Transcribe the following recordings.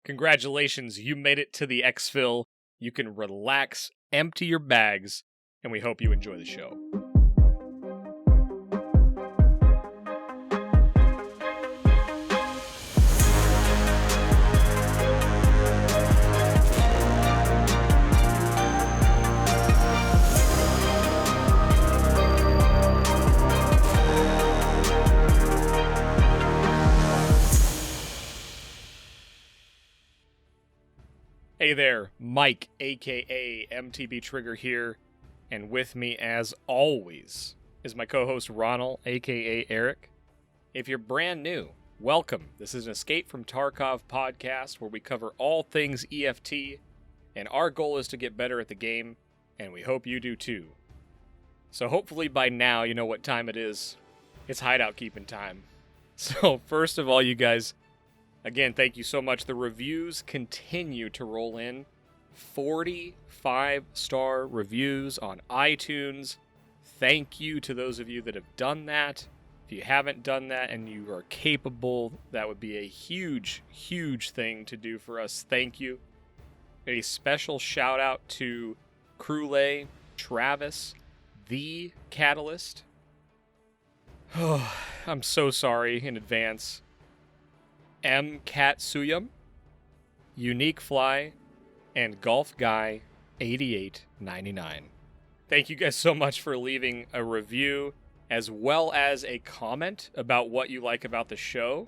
Congratulations, you made it to the EXFIL. You can relax, empty your bags, and we hope you enjoy the show. Hey there, Mike, aka MTBTrigger here, and with me as always is my co-host Ronal, aka Eric. If you're brand new, welcome. This is an Escape from Tarkov podcast where we cover all things EFT, and our goal is to get better at the game, and we hope you do too. So hopefully by now you know what time it is. It's hideout keeping time. So first of all, you guys, again, thank you so much. The reviews continue to roll in. 45-star reviews on iTunes. Thank you to those of you that have done that. If you haven't done that and you are capable, that would be a huge, huge thing to do for us. Thank you. A special shout out to Crule, Travis, The Catalyst. Oh, I'm so sorry in advance. M. Katsuyam, Unique Fly, and Golf Guy 8899. Thank you guys so much for leaving a review as well as a comment about what you like about the show.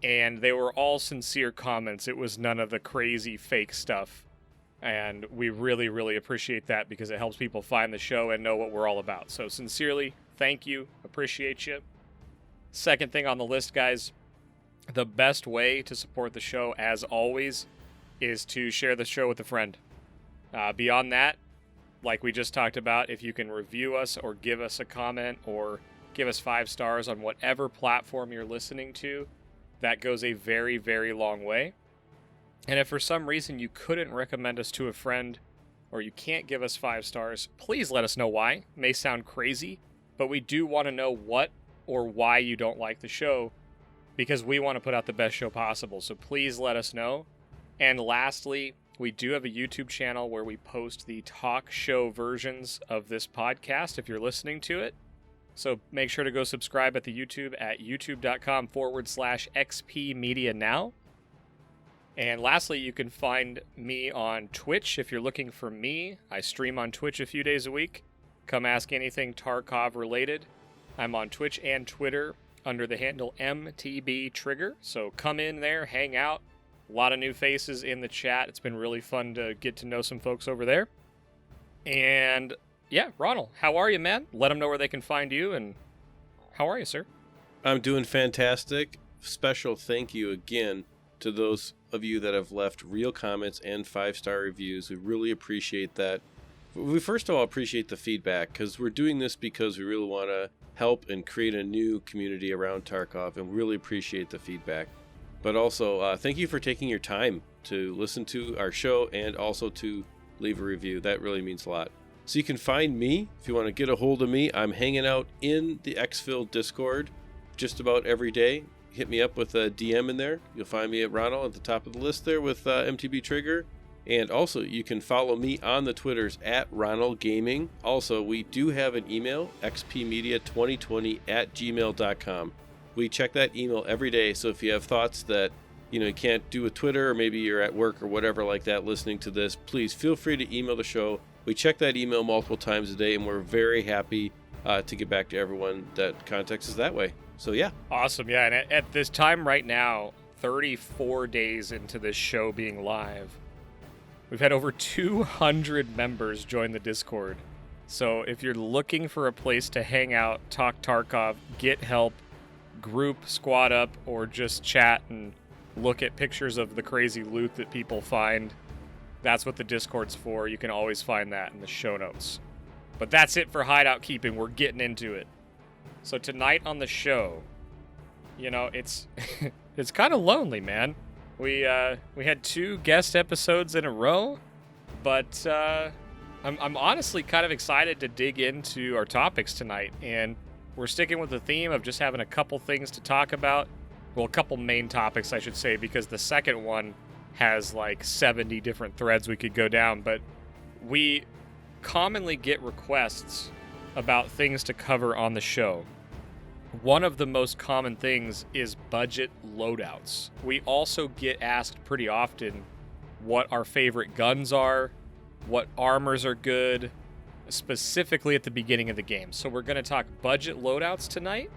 And they were all sincere comments. It was none of the crazy fake stuff. And we really, really appreciate that because it helps people find the show and know what we're all about. So sincerely, thank you. Appreciate you. Second thing on the list, guys. The best way to support the show, as always, is to share the show with a friend. Beyond that, like we just talked about, if you can review us or give us a comment or give us 5 stars on whatever platform you're listening to, that goes a very, very long way. And if for some reason you couldn't recommend us to a friend or you can't give us 5 stars, please let us know why. It may sound crazy, but we do want to know what or why you don't like the show, because we want to put out the best show possible. So please let us know. And lastly, we do have a YouTube channel where we post the talk show versions of this podcast if you're listening to it. So make sure to go subscribe at the YouTube at youtube.com/XP Media Now. And lastly, you can find me on Twitch if you're looking for me. I stream on Twitch a few days a week. Come ask anything Tarkov related. I'm on Twitch and Twitter under the handle MTBtrigger. So come in there, hang out. A lot of new faces in the chat. It's been really fun to get to know some folks over there. And yeah, Ronal, how are you, man? Let them know where they can find you, and how are you, sir? I'm doing fantastic. Special thank you again to those of you that have left real comments and 5-star reviews. We really appreciate that. We first of all appreciate the feedback because we're doing this because we really want to help and create a new community around Tarkov, and really appreciate the feedback. But also, thank you for taking your time to listen to our show and also to leave a review. That really means a lot. So you can find me if you want to get a hold of me. I'm hanging out in the EXFIL Discord just about every day. Hit me up with a DM in there. You'll find me at Ronal at the top of the list there with MTBtrigger. And also, you can follow me on the Twitters at Ronalgaming. Also, we do have an email, xpmedia2020@gmail.com. We check that email every day, so if you have thoughts that you can't do with Twitter, or maybe you're at work or whatever like that listening to this, please feel free to email the show. We check that email multiple times a day, and we're very happy to get back to everyone that contacts us that way. So, yeah. Awesome, yeah. And at this time right now, 34 days into this show being live, we've had over 200 members join the Discord. So if you're looking for a place to hang out, talk Tarkov, get help, group, squad up, or just chat and look at pictures of the crazy loot that people find, that's what the Discord's for. You can always find that in the show notes. But that's it for hideout keeping. We're getting into it. So tonight on the show, it's it's kind of lonely, man. We had 2 guest episodes in a row, but I'm honestly kind of excited to dig into our topics tonight, and we're sticking with the theme of just having a couple things to talk about. Well, a couple main topics, I should say, because the second one has like 70 different threads we could go down, but we commonly get requests about things to cover on the show. One of the most common things is budget loadouts. We also get asked pretty often what our favorite guns are, what armors are good, specifically at the beginning of the game. So we're going to talk budget loadouts tonight,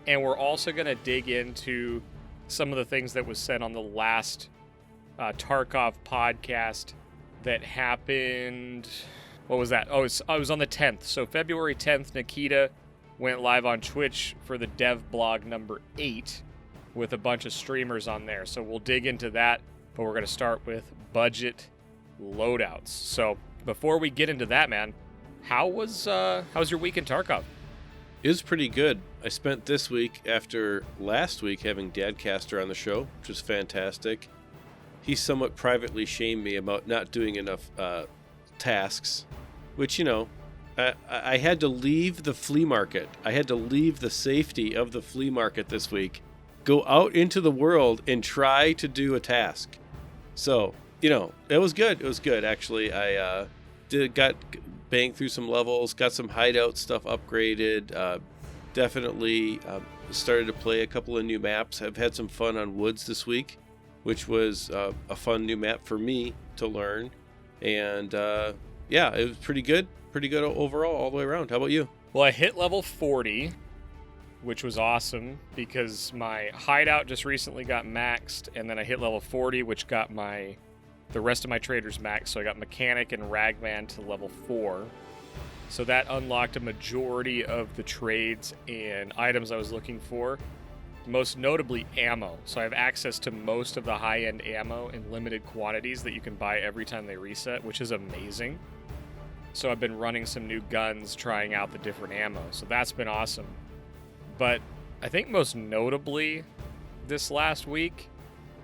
and we're also going to dig into some of the things that was said on the last Tarkov podcast that happened. What was that? Oh, it was on the 10th. So February 10th, Nikita went live on Twitch for the dev blog number 8 with a bunch of streamers on there. So we'll dig into that, but we're going to start with budget loadouts. So before we get into that, man, how's your week in Tarkov? It was pretty good. I spent this week after last week having Dadcaster on the show, which was fantastic. He somewhat privately shamed me about not doing enough tasks, which, I had to leave the flea market. I had to leave the safety of the flea market this week, go out into the world and try to do a task. So, it was good. It was good, actually. I got banged through some levels, got some hideout stuff upgraded, definitely started to play a couple of new maps. I've had some fun on Woods this week, which was a fun new map for me to learn. And yeah, it was pretty good overall all the way around. How about you? Well, I hit level 40, which was awesome because my hideout just recently got maxed, and then I hit level 40, which got the rest of my traders maxed. So I got mechanic and ragman to level 4. So that unlocked a majority of the trades and items I was looking for, most notably ammo. So I have access to most of the high-end ammo in limited quantities that you can buy every time they reset, which is amazing. So I've been running some new guns, trying out the different ammo. So that's been awesome. But I think most notably this last week,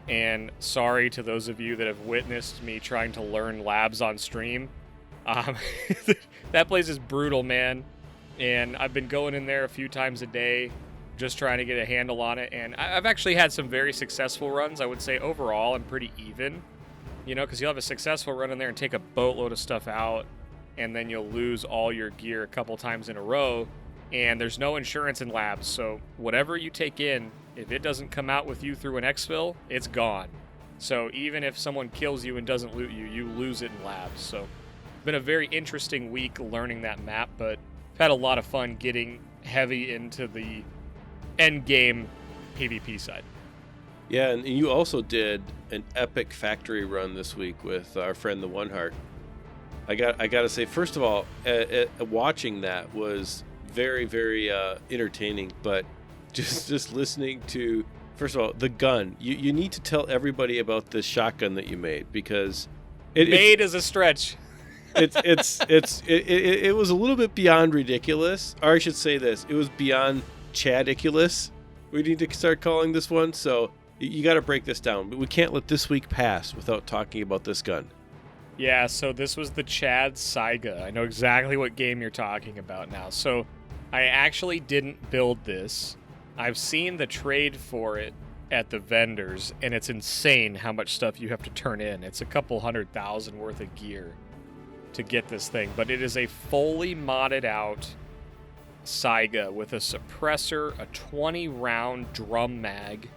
and sorry to those of you that have witnessed me trying to learn labs on stream, that place is brutal, man. And I've been going in there a few times a day, just trying to get a handle on it. And I've actually had some very successful runs. I would say overall I'm pretty even, because you'll have a successful run in there and take a boatload of stuff out, and then you'll lose all your gear a couple times in a row, and there's no insurance in labs. So whatever you take in, if it doesn't come out with you through an EXFIL, it's gone. So even if someone kills you and doesn't loot you, you lose it in labs. So it's been a very interesting week learning that map, but I've had a lot of fun getting heavy into the end game PvP side. Yeah, and you also did an epic factory run this week with our friend the One Heart. I got to say, first of all, watching that was very, very entertaining. But just listening to, first of all, the gun. You need to tell everybody about this shotgun that you made, because made is a stretch. It was a little bit beyond ridiculous, or I should say this: it was beyond Chadiculous. We need to start calling this one. So you got to break this down. But we can't let this week pass without talking about this gun. Yeah, so this was the Chad Saiga. I know exactly what game you're talking about now. So I actually didn't build this. I've seen the trade for it at the vendors, and it's insane how much stuff you have to turn in. It's a couple 100,000 worth of gear to get this thing, but it is a fully modded out Saiga with a suppressor, a 20-round drum mag.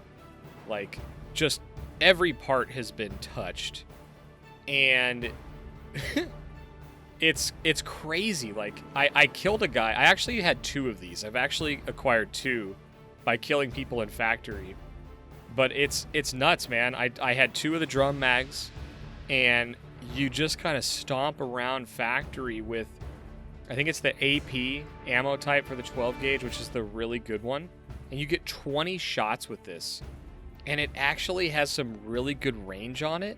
Like, just every part has been touched. And it's crazy. Like, I killed a guy. I actually had 2 of these. I've actually acquired 2 by killing people in factory. But it's nuts, man. I had 2 of the drum mags, and you just kind of stomp around factory with, I think it's the AP ammo type for the 12 gauge, which is the really good one. And you get 20 shots with this. And it actually has some really good range on it.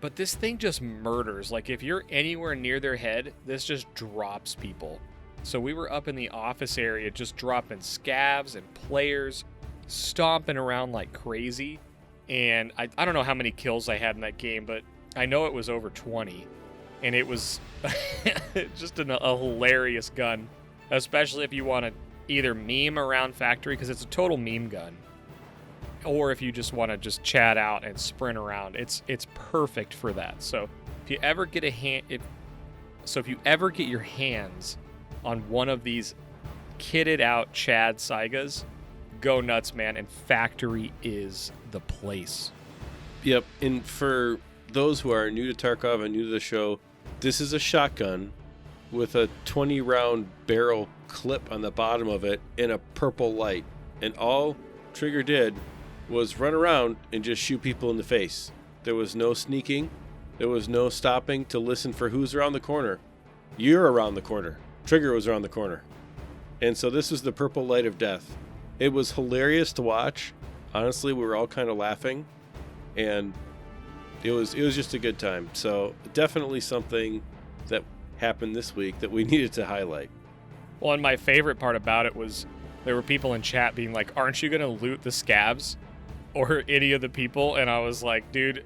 But this thing just murders. Like, if you're anywhere near their head, this just drops people. So we were up in the office area just dropping scavs and players, stomping around like crazy. And I don't know how many kills I had in that game, but I know it was over 20. And it was just a hilarious gun, especially if you want to either meme around factory, because it's a total meme gun. or if you just want to just chat out and sprint around, it's perfect for that. So if you ever get your hands on one of these kitted out Chad Saigas, go nuts, man, and Factory is the place. Yep, and for those who are new to Tarkov and new to the show, this is a shotgun with a 20-round barrel clip on the bottom of it and a purple light. And all Trigger did was run around and just shoot people in the face. There was no sneaking. There was no stopping to listen for who's around the corner. You're around the corner. Trigger was around the corner. And so this was the purple light of death. It was hilarious to watch. Honestly, we were all kind of laughing. And it was just a good time. So definitely something that happened this week that we needed to highlight. Well, and my favorite part about it was there were people in chat being like, aren't you going to loot the scabs or any of the people? And I was like, dude,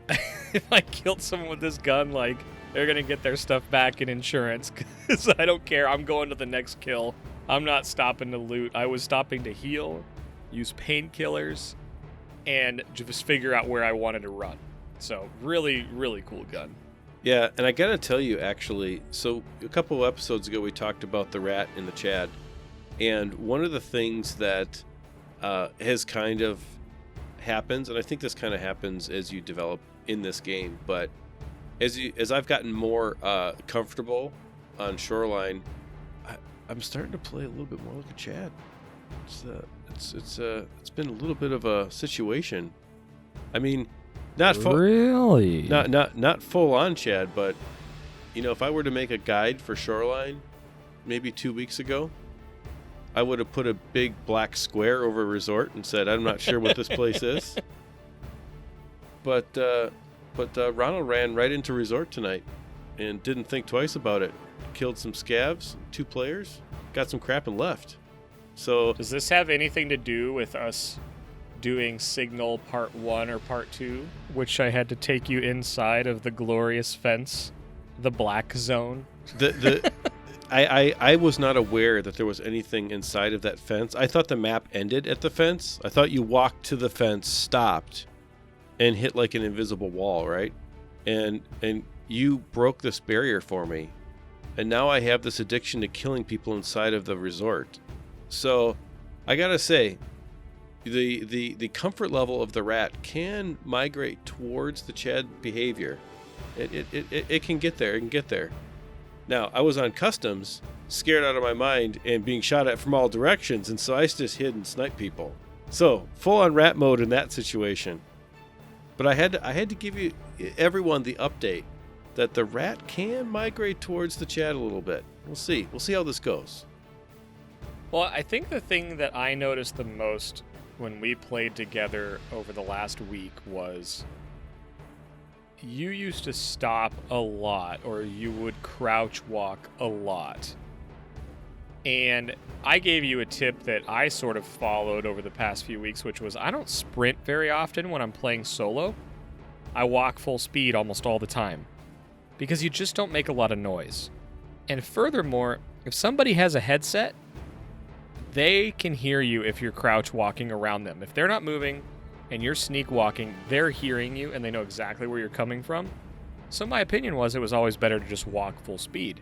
if I killed someone with this gun, like, they're going to get their stuff back in insurance because I don't care. I'm going to the next kill. I'm not stopping to loot. I was stopping to heal, use painkillers, and just figure out where I wanted to run. So really, really cool gun. Yeah, and I got to tell you, actually, so a couple of episodes ago we talked about the rat and the Chad. And one of the things that has kind of happens, and I think this kind of happens as you develop in this game, but as I've gotten more comfortable on Shoreline, I'm starting to play a little bit more like a Chad. It's been a little bit of a situation. I mean, not full on Chad, but you know, if I were to make a guide for Shoreline, maybe 2 weeks ago, I would have put a big black square over Resort and said, I'm not sure what this place is. But Ronal ran right into Resort tonight and didn't think twice about it. Killed some scavs, 2 players, got some crap and left. So does this have anything to do with us doing Signal Part 1 or Part 2, which I had to take you inside of the glorious fence, the black zone? I was not aware that there was anything inside of that fence. I thought the map ended at the fence. I thought you walked to the fence, stopped, and hit like an invisible wall, right? And you broke this barrier for me. And now I have this addiction to killing people inside of the resort. So I gotta say, the comfort level of the rat can migrate towards the Chad behavior. It can get there. It can get there. Now, I was on customs, scared out of my mind, and being shot at from all directions, and so I just hid and sniped people. So, full-on rat mode in that situation. But I had to give you everyone the update that the rat can migrate towards the Chad a little bit. We'll see. We'll see how this goes. Well, I think the thing that I noticed the most when we played together over the last week was you used to stop a lot, or you would crouch walk a lot. And I gave you a tip that I sort of followed over the past few weeks, which was I don't sprint very often when I'm playing solo. I walk full speed almost all the time because you just don't make a lot of noise. And furthermore, if somebody has a headset, they can hear you if you're crouch walking around them. If they're not moving and you're sneak walking, they're hearing you and they know exactly where you're coming from. So my opinion was it was always better to just walk full speed.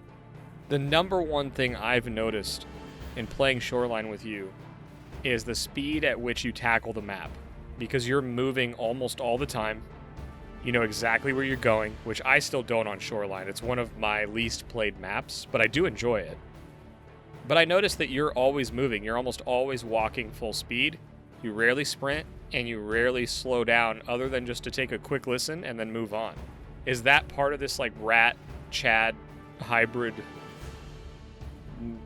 The number one thing I've noticed in playing Shoreline with you is the speed at which you tackle the map, because you're moving almost all the time. You know exactly where you're going, which I still don't on Shoreline. It's one of my least played maps, but I do enjoy it. But I noticed that you're always moving. You're almost always walking full speed. You rarely sprint, and you rarely slow down other than just to take a quick listen and then move on. Is that part of this like rat, Chad, hybrid,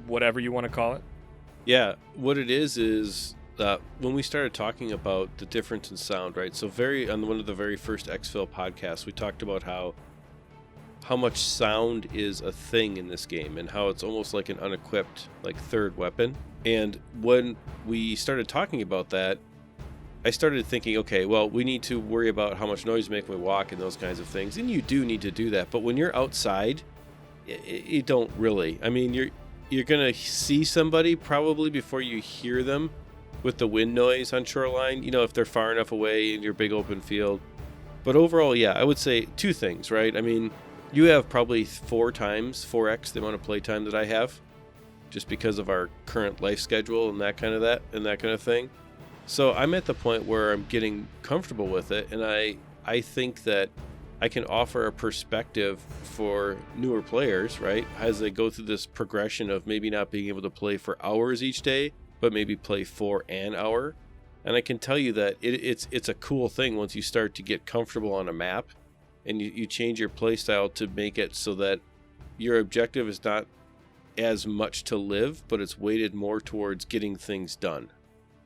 whatever you want to call it? Yeah, what it is when we started talking about the difference in sound, right? So on one of the very first EXFIL podcasts, we talked about how much sound is a thing in this game and how it's almost like an unequipped like third weapon. And when we started talking about that, I started thinking, okay, well, we need to worry about how much noise you make when we walk and those kinds of things. And you do need to do that. But when you're outside, you don't really. I mean, you're going to see somebody probably before you hear them. with the wind noise on Shoreline, if they're far enough away in your big open field. But overall, yeah, I would say two things, right? I mean, you have probably 4x the amount of playtime that I have, just because of our current life schedule and that kind of thing. So I'm at the point where I'm getting comfortable with it, and I think that I can offer a perspective for newer players, right? As they go through this progression of maybe not being able to play for hours each day, but maybe play for an hour. And I can tell you that it's a cool thing once you start to get comfortable on a map and you change your playstyle to make it so that your objective is not as much to live, but it's weighted more towards getting things done.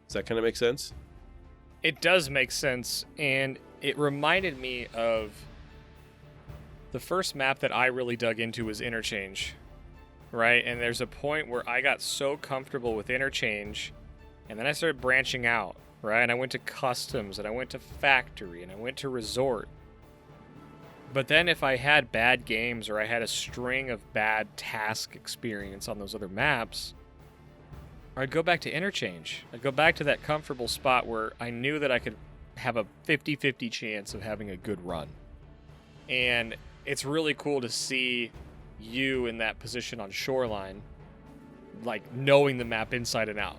Does that kind of make sense? It does make sense, and it reminded me of the first map that I really dug into was Interchange, right? And there's a point where I got so comfortable with Interchange, and then I started branching out, right? And I went to Customs, and I went to Factory, and I went to Resort. But then if I had bad games or I had a string of bad task experience on those other maps, I'd go back to Interchange. I'd go back to that comfortable spot where I knew that I could have a 50-50 chance of having a good run. And it's really cool to see you in that position on Shoreline, like knowing the map inside and out.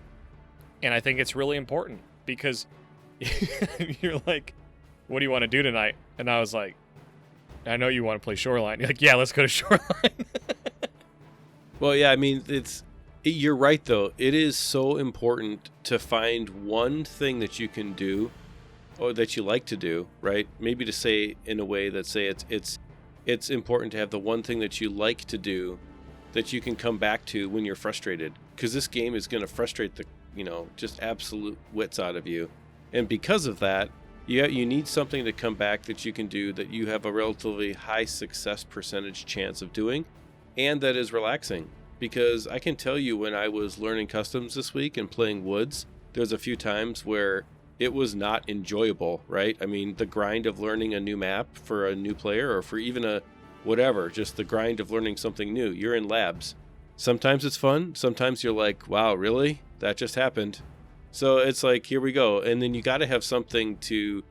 And I think it's really important because you're like, what do you want to do tonight? And I was like, I know you want to play Shoreline. You're like, yeah, let's go to Shoreline. Well, yeah, I mean, you're right, though. It is so important to find one thing that you can do or that you like to do, right? Maybe to say in a way that say it's important to have the one thing that you like to do that you can come back to when you're frustrated, because this game is going to frustrate the, just absolute wits out of you. And because of that, you need something to come back that you can do that you have a relatively high success percentage chance of doing, and that is relaxing. Because I can tell you, when I was learning Customs this week and playing Woods, there's a few times where it was not enjoyable, right? I mean, the grind of learning a new map for a new player, or for even just the grind of learning something new. You're in labs. Sometimes it's fun. Sometimes you're like, wow, really? That just happened. So it's like, here we go. And then you got to have something to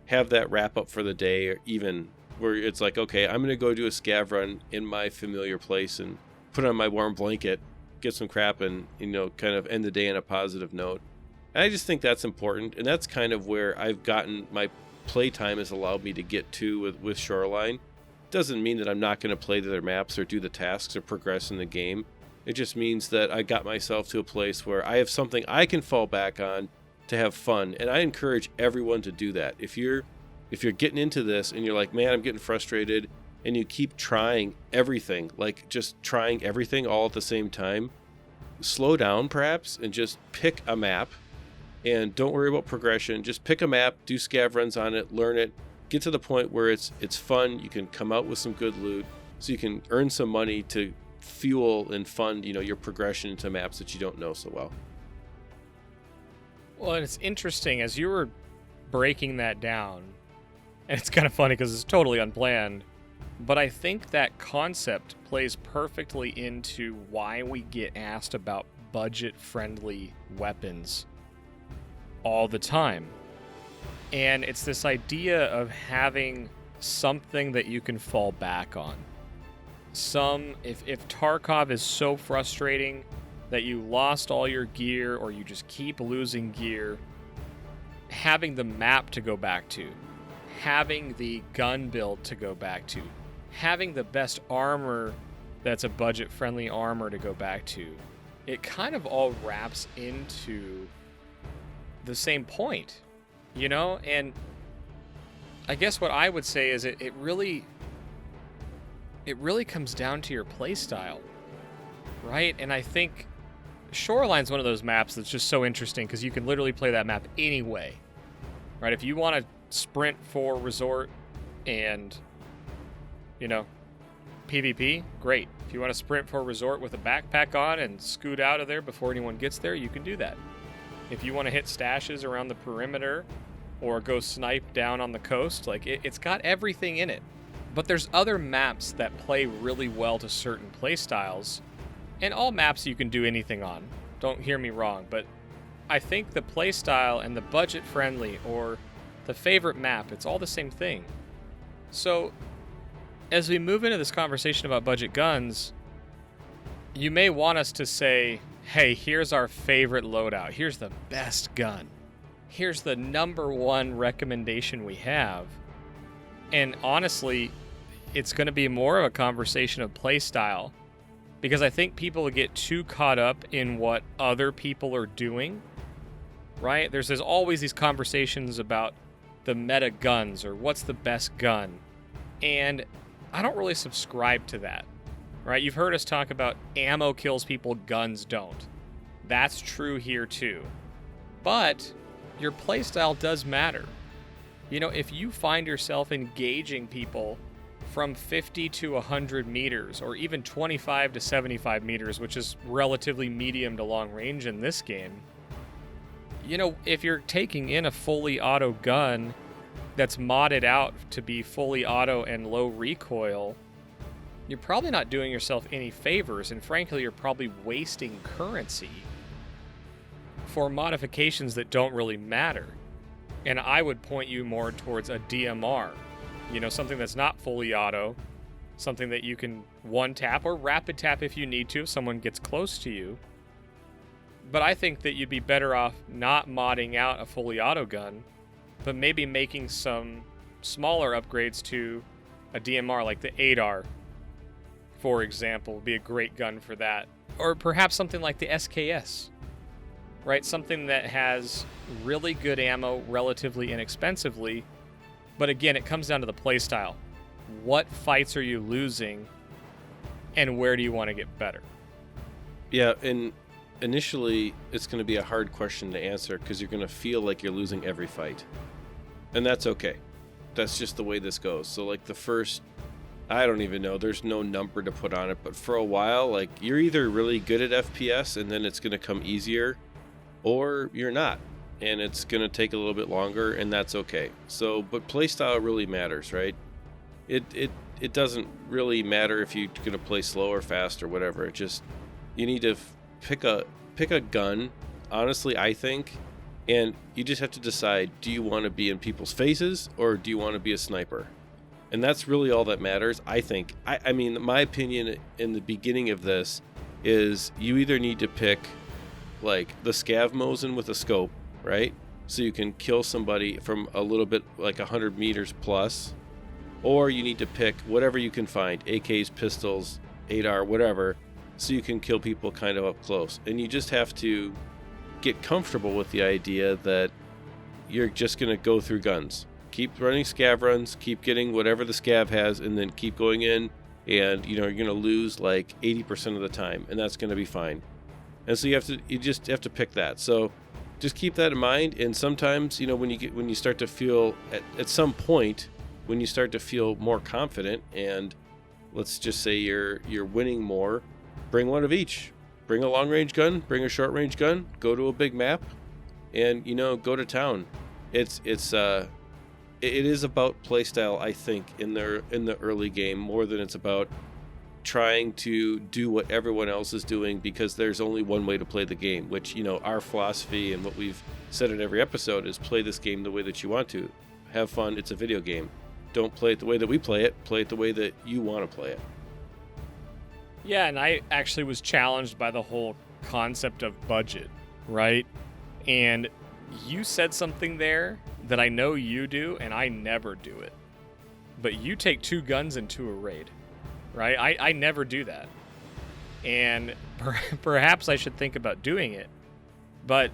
have that wrap up for the day, or even where it's like, okay, I'm going to go do a scav run in my familiar place and put on my warm blanket, get some crap, and, kind of end the day on a positive note. And I just think that's important. And that's kind of where I've gotten my playtime has allowed me to get to with Shoreline. Doesn't mean that I'm not going to play the other maps or do the tasks or progress in the game. It just means that I got myself to a place where I have something I can fall back on to have fun. And I encourage everyone to do that. If you're getting into this and you're like, man, I'm getting frustrated, and you keep trying everything, like just trying everything all at the same time, slow down perhaps and just pick a map and don't worry about progression. Just pick a map, do scav runs on it, learn it, get to the point where it's fun. You can come out with some good loot so you can earn some money to fuel and fund, your progression into maps that you don't know so well. Well, and it's interesting as you were breaking that down, and it's kind of funny because it's totally unplanned, but I think that concept plays perfectly into why we get asked about budget-friendly weapons all the time. And it's this idea of having something that you can fall back on. If Tarkov is so frustrating that you lost all your gear or you just keep losing gear, having the map to go back to, having the gun build to go back to, having the best armor that's a budget-friendly armor to go back to, it kind of all wraps into the same point, And I guess what I would say is it really comes down to your playstyle, right? And I think Shoreline's one of those maps that's just so interesting because you can literally play that map anyway, right? If you want to sprint for Resort and PvP, great. If you want to sprint for Resort with a backpack on and scoot out of there before anyone gets there, you can do that. If you want to hit stashes around the perimeter or go snipe down on the coast, it's got everything in it. But there's other maps that play really well to certain play styles, and all maps you can do anything on. Don't hear me wrong, but I think the playstyle and the budget-friendly or the favorite map, it's all the same thing. So, as we move into this conversation about budget guns, you may want us to say, hey, here's our favorite loadout. Here's the best gun. Here's the number one recommendation we have. And honestly, it's going to be more of a conversation of playstyle, because I think people get too caught up in what other people are doing, right? There's always these conversations about the meta guns or what's the best gun. And I don't really subscribe to that, right? You've heard us talk about ammo kills people, guns don't. That's true here too. But your playstyle does matter. You know, if you find yourself engaging people from 50 to 100 meters, or even 25 to 75 meters, which is relatively medium to long range in this game, you know, if you're taking in a fully auto gun that's modded out to be fully auto and low recoil, you're probably not doing yourself any favors, and frankly, you're probably wasting currency for modifications that don't really matter. And I would point you more towards a DMR, you know, something that's not fully auto, something that you can one tap or rapid tap if you need to, if someone gets close to you. But I think that you'd be better off not modding out a fully auto gun, but maybe making some smaller upgrades to a DMR, like the ADAR, for example, would be a great gun for that. Or perhaps something like the SKS, right? Something that has really good ammo relatively inexpensively. But again, it comes down to the playstyle. What fights are you losing, and where do you want to get better? Yeah, and initially, it's going to be a hard question to answer because you're going to feel like you're losing every fight. And that's okay. That's just the way this goes. So like the first, I don't even know, there's no number to put on it, but for a while, like you're either really good at FPS and then it's going to come easier, or you're not, and it's going to take a little bit longer, and that's okay. So, but playstyle really matters, right? It doesn't really matter if you're going to play slow or fast or whatever. It just, you need to pick a gun, honestly, I think, and you just have to decide, do you want to be in people's faces or do you want to be a sniper? And that's really all that matters, I think. I mean, my opinion in the beginning of this is you either need to pick like the Scav Mosin with a scope, right? So you can kill somebody from a little bit like 100 meters plus, or you need to pick whatever you can find, AKs, pistols, ADAR, whatever, so you can kill people kind of up close. And you just have to get comfortable with the idea that you're just going to go through guns. Keep running scav runs, keep getting whatever the scav has, and then keep going in, and you know you're going to lose like 80% of the time, and that's going to be fine. And so you just have to pick that. So just keep that in mind. And sometimes, you know, when you start to feel at some point when you start to feel more confident, and let's just say you're winning more, bring one of each. Bring a long range gun, bring a short range gun, go to a big map, and you know, go to town. It is about playstyle, I think, in the early game more than it's about trying to do what everyone else is doing, because there's only one way to play the game, which, you know, our philosophy and what we've said in every episode is play this game the way that you want to. Have fun. It's a video game. Don't play it the way that we play it. Play it the way that you want to play it. Yeah, and I actually was challenged by the whole concept of budget, right? And you said something there that I know you do, and I never do it. But you take 2 guns into a raid, right? I never do that. And perhaps I should think about doing it. But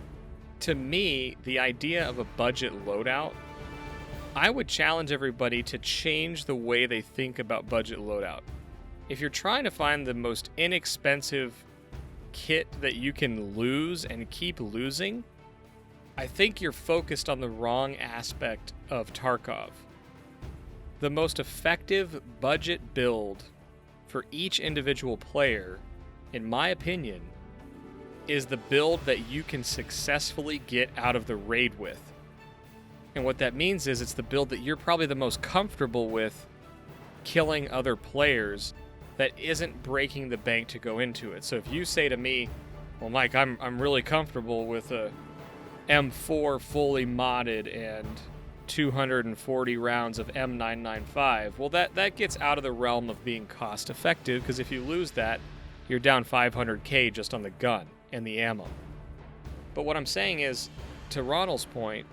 to me, the idea of a budget loadout, I would challenge everybody to change the way they think about budget loadout. If you're trying to find the most inexpensive kit that you can lose and keep losing, I think you're focused on the wrong aspect of Tarkov. The most effective budget build for each individual player, in my opinion, is the build that you can successfully get out of the raid with. And what that means is it's the build that you're probably the most comfortable with killing other players that isn't breaking the bank to go into it. So if you say to me, well, Mike, I'm really comfortable with a M4 fully modded and 240 rounds of M995, well, that gets out of the realm of being cost effective, because if you lose that, you're down 500k just on the gun and the ammo. But what I'm saying is, to Ronal's point,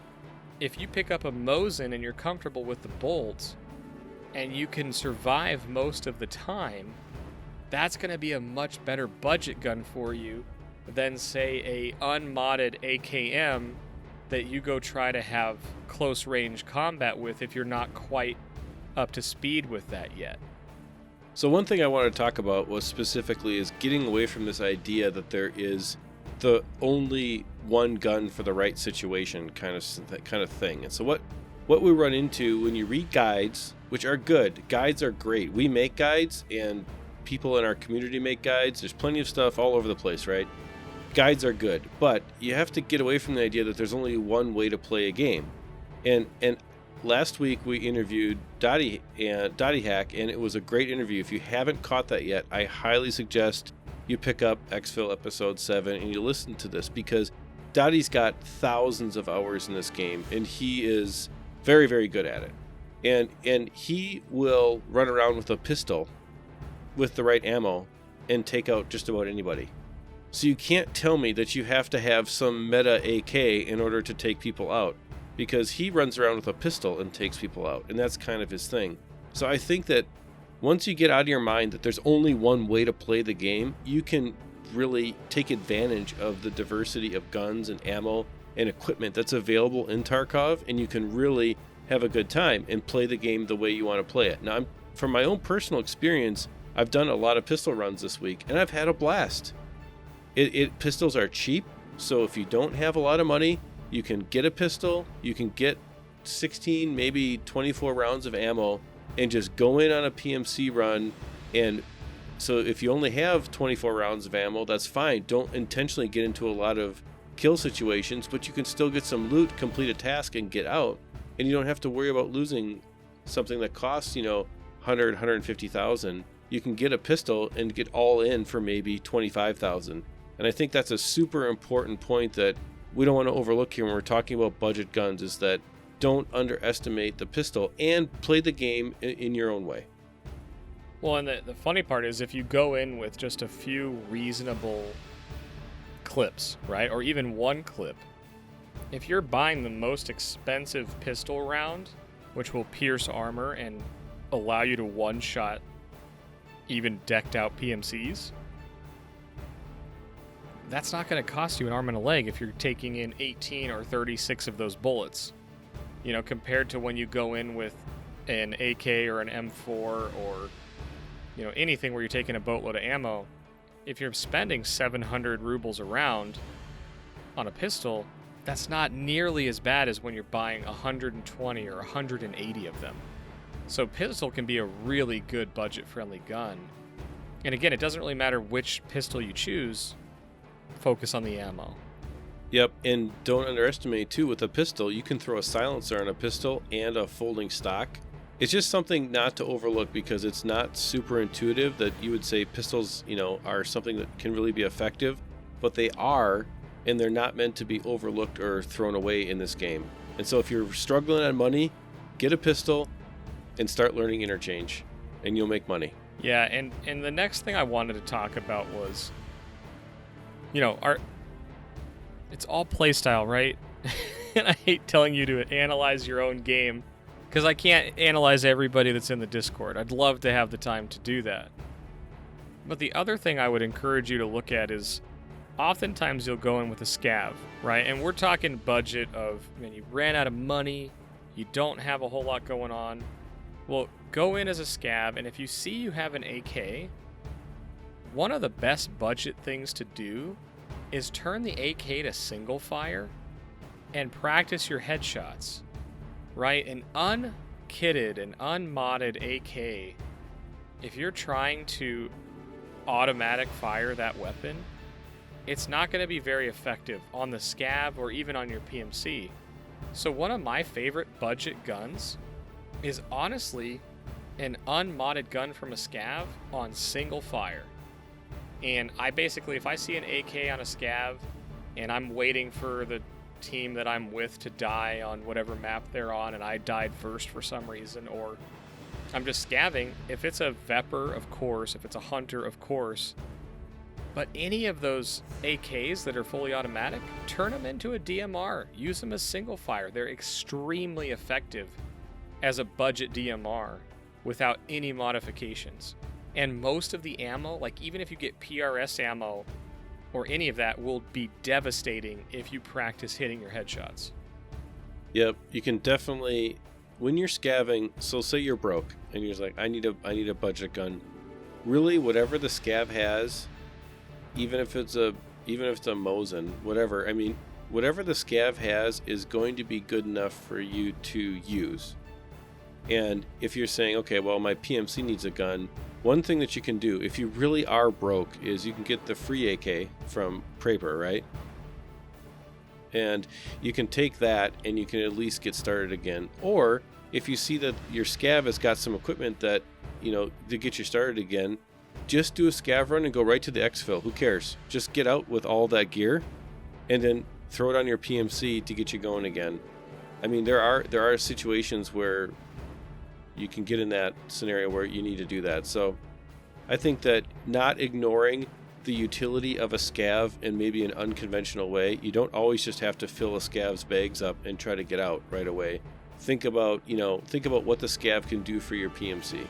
if you pick up a Mosin and you're comfortable with the bolts and you can survive most of the time, that's going to be a much better budget gun for you than, say, a unmodded AKM that you go try to have close range combat with if you're not quite up to speed with that yet. So one thing I wanted to talk about was specifically is getting away from this idea that there is the only one gun for the right situation kind of thing. And so what we run into when you read guides, which are good, guides are great. We make guides and people in our community make guides. There's plenty of stuff all over the place, right? Guides are good, but you have to get away from the idea that there's only one way to play a game. And last week we interviewed Dottie Hack, and it was a great interview. If you haven't caught that yet, I highly suggest you pick up EXFIL episode 7 and you listen to this, because Dottie's got thousands of hours in this game and he is very, very good at it. And he will run around with a pistol with the right ammo and take out just about anybody. So you can't tell me that you have to have some meta AK in order to take people out, because he runs around with a pistol and takes people out, and that's kind of his thing. So I think that once you get out of your mind that there's only one way to play the game, you can really take advantage of the diversity of guns and ammo and equipment that's available in Tarkov, and you can really have a good time and play the game the way you want to play it. Now, from my own personal experience, I've done a lot of pistol runs this week, and I've had a blast. Pistols are cheap, so if you don't have a lot of money, you can get a pistol, you can get 16, maybe 24 rounds of ammo, and just go in on a PMC run. And so if you only have 24 rounds of ammo, that's fine. Don't intentionally get into a lot of kill situations, but you can still get some loot, complete a task, and get out. And you don't have to worry about losing something that costs, 100, 150,000. You can get a pistol and get all in for maybe 25,000. And I think that's a super important point that we don't want to overlook here when we're talking about budget guns, is that don't underestimate the pistol and play the game in your own way. Well, and the funny part is, if you go in with just a few reasonable clips, right, or even one clip, if you're buying the most expensive pistol round, which will pierce armor and allow you to one-shot even decked out PMCs, that's not going to cost you an arm and a leg if you're taking in 18 or 36 of those bullets. Compared to when you go in with an AK or an M4 or, anything where you're taking a boatload of ammo, if you're spending 700 rubles a round on a pistol, that's not nearly as bad as when you're buying 120 or 180 of them. So pistol can be a really good budget-friendly gun. And again, it doesn't really matter which pistol you choose. Focus on the ammo. Yep, and don't underestimate too, with a pistol, you can throw a silencer on a pistol and a folding stock. It's just something not to overlook, because it's not super intuitive that you would say pistols, are something that can really be effective, but they are, and they're not meant to be overlooked or thrown away in this game. And so if you're struggling on money, get a pistol and start learning Interchange, and you'll make money. Yeah, and the next thing I wanted to talk about was, it's all playstyle, right? And I hate telling you to analyze your own game, because I can't analyze everybody that's in the Discord. I'd love to have the time to do that. But the other thing I would encourage you to look at is, oftentimes you'll go in with a scav, right? And we're talking budget of, you ran out of money, you don't have a whole lot going on. Well, go in as a scav, and if you see you have an AK, one of the best budget things to do is turn the AK to single fire and practice your headshots, right? An unkitted and unmodded AK, if you're trying to automatic fire that weapon, it's not going to be very effective on the scav or even on your PMC. So one of my favorite budget guns is honestly an unmodded gun from a scav on single fire. And I basically, if I see an AK on a scav and I'm waiting for the team that I'm with to die on whatever map they're on and I died first for some reason, or I'm just scavving. If it's a Vepper, of course. If it's a Hunter, of course. But any of those AKs that are fully automatic, turn them into a DMR. Use them as single fire. They're extremely effective as a budget DMR without any modifications. And most of the ammo, like even if you get PRS ammo or any of that, will be devastating if you practice hitting your headshots. Yep, you can definitely, when you're scavving, so say you're broke and you're just like, I need a budget gun. Really, whatever the scav has, even if it's a Mosin, whatever, I mean, whatever the scav has is going to be good enough for you to use. And if you're saying, okay, well, my PMC needs a gun, one thing that you can do, if you really are broke, is you can get the free AK from Praper, right? And you can take that and you can at least get started again. Or if you see that your scav has got some equipment that, to get you started again, just do a scav run and go right to the EXFIL. Who cares? Just get out with all that gear and then throw it on your PMC to get you going again. I mean, there are situations where you can get in that scenario where you need to do that. So I think that not ignoring the utility of a scav in maybe an unconventional way, you don't always just have to fill a scav's bags up and try to get out right away. Think about what the scav can do for your PMC.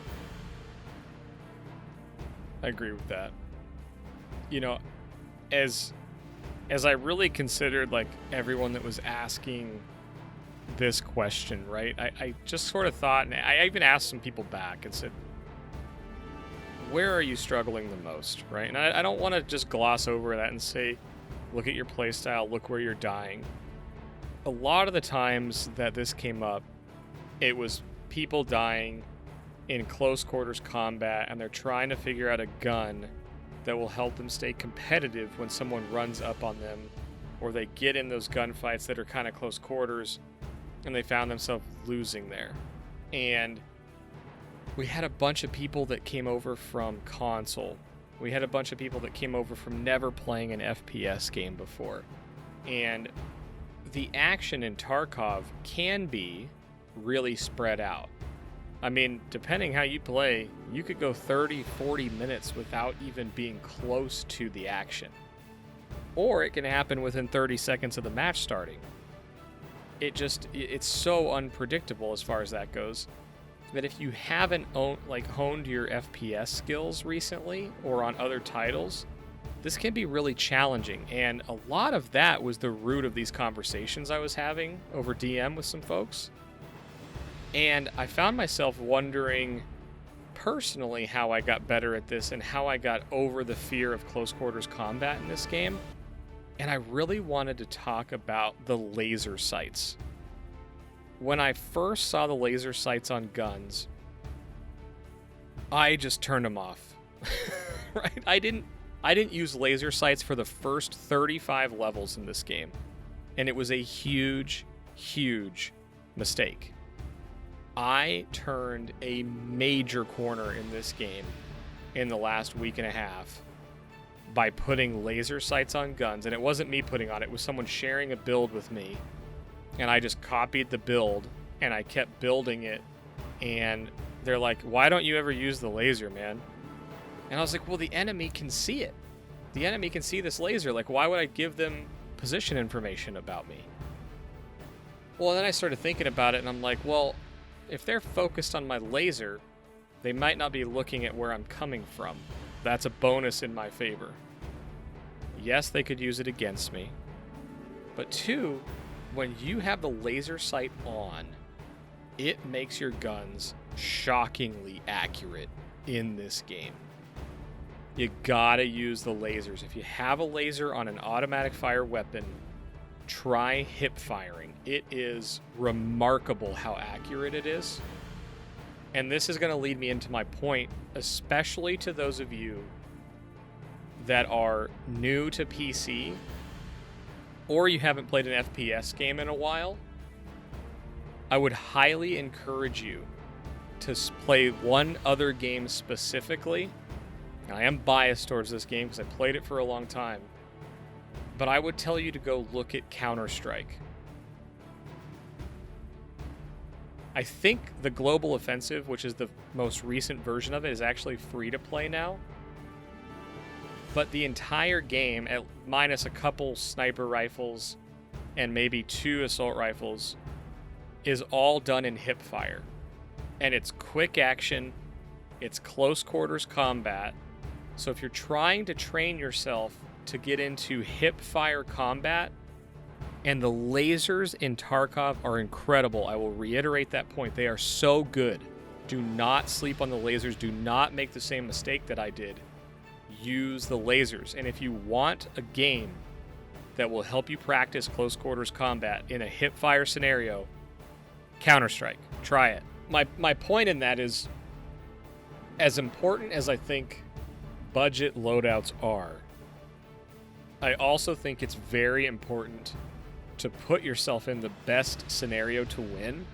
I agree with that. As I really considered like everyone that was asking this question, right? I just sort of thought, and I even asked some people back and said, where are you struggling the most, right? And I don't want to just gloss over that and say, look at your playstyle, look where you're dying. A lot of the times that this came up, it was people dying in close quarters combat, and they're trying to figure out a gun that will help them stay competitive when someone runs up on them, or they get in those gunfights that are kind of close quarters and they found themselves losing there. And we had a bunch of people that came over from console. We had a bunch of people that came over from never playing an FPS game before. And the action in Tarkov can be really spread out. I mean, depending how you play, you could go 30, 40 minutes without even being close to the action. Or it can happen within 30 seconds of the match starting. It's so unpredictable as far as that goes, that if you haven't honed your FPS skills recently or on other titles, this can be really challenging. And a lot of that was the root of these conversations I was having over DM with some folks. And I found myself wondering personally how I got better at this and how I got over the fear of close quarters combat in this game. And I really wanted to talk about the laser sights. When I first saw the laser sights on guns, I just turned them off. Right? I didn't use laser sights for the first 35 levels in this game. And it was a huge, huge mistake. I turned a major corner in this game in the last week and a half by putting laser sights on guns. And it wasn't me putting on it. It was someone sharing a build with me. And I just copied the build and I kept building it. And they're like, why don't you ever use the laser, man? And I was like, well, the enemy can see it. The enemy can see this laser. Like, why would I give them position information about me? Well, then I started thinking about it and I'm like, well, if they're focused on my laser, they might not be looking at where I'm coming from. That's a bonus in my favor. Yes, they could use it against me. But two, when you have the laser sight on, it makes your guns shockingly accurate in this game. You gotta use the lasers. If you have a laser on an automatic fire weapon, try hip firing. It is remarkable how accurate it is. And this is going to lead me into my point, especially to those of you that are new to PC or you haven't played an FPS game in a while. I would highly encourage you to play one other game specifically. And I am biased towards this game because I played it for a long time. but I would tell you to go look at Counter-Strike. I think the Global Offensive, which is the most recent version of it, is actually free to play now. But the entire game, minus a couple sniper rifles and maybe 2 assault rifles, is all done in hip fire. And it's quick action, it's close quarters combat. So if you're trying to train yourself to get into hip fire combat, and the lasers in Tarkov are incredible. I will reiterate that point. They are so good. Do not sleep on the lasers. Do not make the same mistake that I did. Use the lasers. And if you want a game that will help you practice close quarters combat in a hip fire scenario, Counter-Strike. Try it. My point in that is, as important as I think budget loadouts are, I also think it's very important to put yourself in the best scenario to win.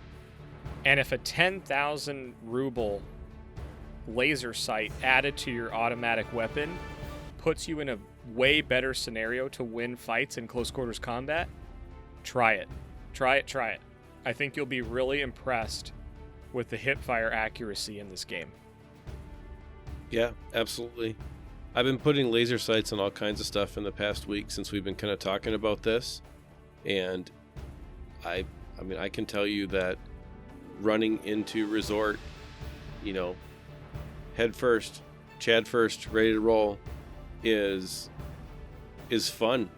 And if a 10,000 ruble laser sight added to your automatic weapon puts you in a way better scenario to win fights in close quarters combat, try it. Try it. I think you'll be really impressed with the hip fire accuracy in this game. Yeah, absolutely. I've been putting laser sights on all kinds of stuff in the past week since we've been kind of talking about this. And I mean, I can tell you that running into resort, head first, Chad first, ready to roll, is fun.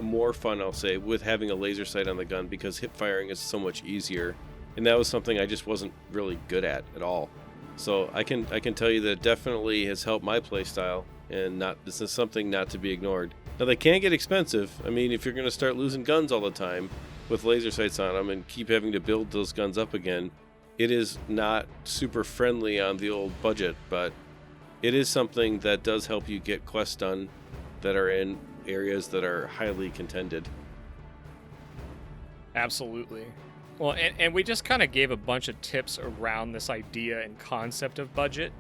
More fun, I'll say, with having a laser sight on the gun, because hip firing is so much easier. And that was something I just wasn't really good at all. So I can tell you that it definitely has helped my play style, and this is something not to be ignored. Now, they can get expensive. I mean, if you're going to start losing guns all the time with laser sights on them and keep having to build those guns up again, it is not super friendly on the old budget, but it is something that does help you get quests done that are in areas that are highly contended. Absolutely. Well, and we just kind of gave a bunch of tips around this idea and concept of budget.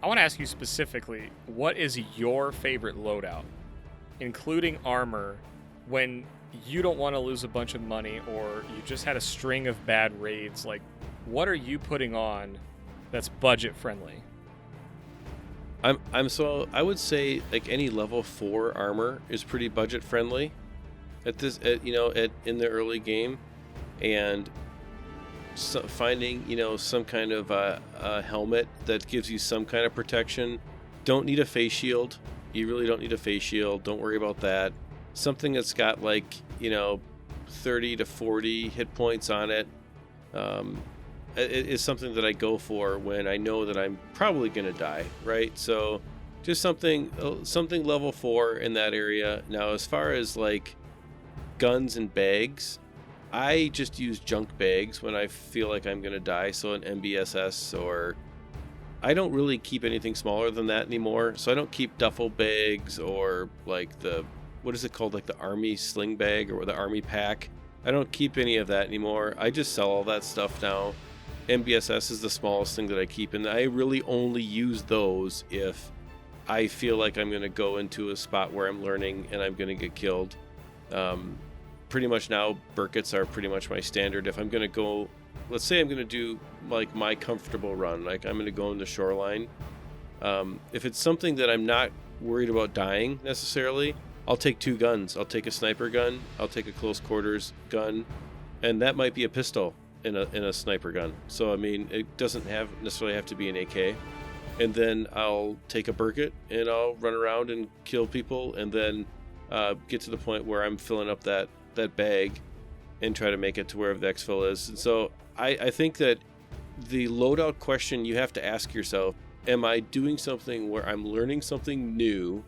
I want to ask you specifically, what is your favorite loadout, including armor, when you don't want to lose a bunch of money or you just had a string of bad raids? Like, what are you putting on that's budget friendly? I would say like any level 4 armor is pretty budget friendly in the early game, and finding some kind of a helmet that gives you some kind of protection. Don't need a face shield. You really don't need a face shield. Don't worry about that. Something that's got 30 to 40 hit points on it. It is something that I go for when I know that I'm probably going to die, right? So just something level 4 in that area. Now, as far as guns and bags, I just use junk bags when I feel like I'm going to die. So an MBSS, or I don't really keep anything smaller than that anymore. So I don't keep duffel bags or what is it called? The army sling bag or the army pack. I don't keep any of that anymore. I just sell all that stuff now. MBSS is the smallest thing that I keep, and I really only use those if I feel like I'm going to go into a spot where I'm learning and I'm going to get killed. Pretty much now, Burketts are pretty much my standard. If I'm going to go, let's say I'm going to do my comfortable run, I'm going to go in the shoreline. If it's something that I'm not worried about dying necessarily, I'll take 2 guns. I'll take a sniper gun, I'll take a close quarters gun, and that might be a pistol in a sniper gun. So I mean, it doesn't necessarily have to be an AK. And then I'll take a Burkett and I'll run around and kill people, and then get to the point where I'm filling up that bag and try to make it to wherever the EXFIL is. And so I think that the loadout question you have to ask yourself, am I doing something where I'm learning something new,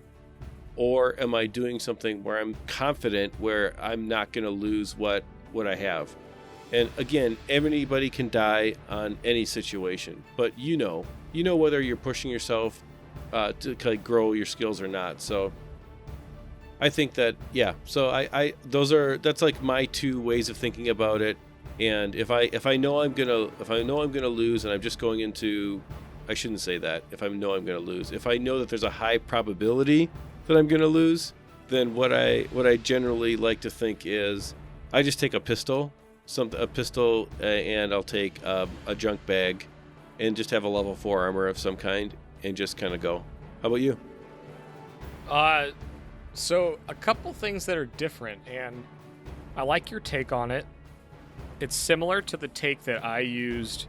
or am I doing something where I'm confident where I'm not going to lose what I have? And again, anybody can die on any situation, but you know whether you're pushing yourself to grow your skills or not. So I think that, yeah. So that's my 2 ways of thinking about it. And if I know I'm gonna lose, and I'm just going into, I shouldn't say that. If I know I'm gonna lose, if I know that there's a high probability that I'm gonna lose, then what I generally like to think is I just take a pistol, and I'll take a junk bag, and just have a level 4 armor of some kind, and just kind of go. How about you? So a couple things that are different, and I like your take on it. It's similar to the take that I used,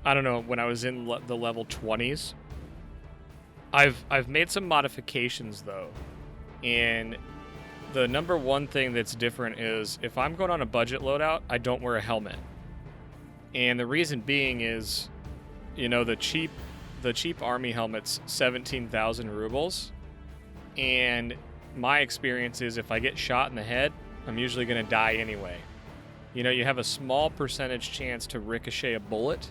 I don't know, when I was in the level 20s. I've made some modifications, though, and the number one thing that's different is if I'm going on a budget loadout, I don't wear a helmet. And the reason being is, the cheap army helmet's 17,000 rubles, and my experience is if I get shot in the head, I'm usually going to die anyway. You have a small percentage chance to ricochet a bullet,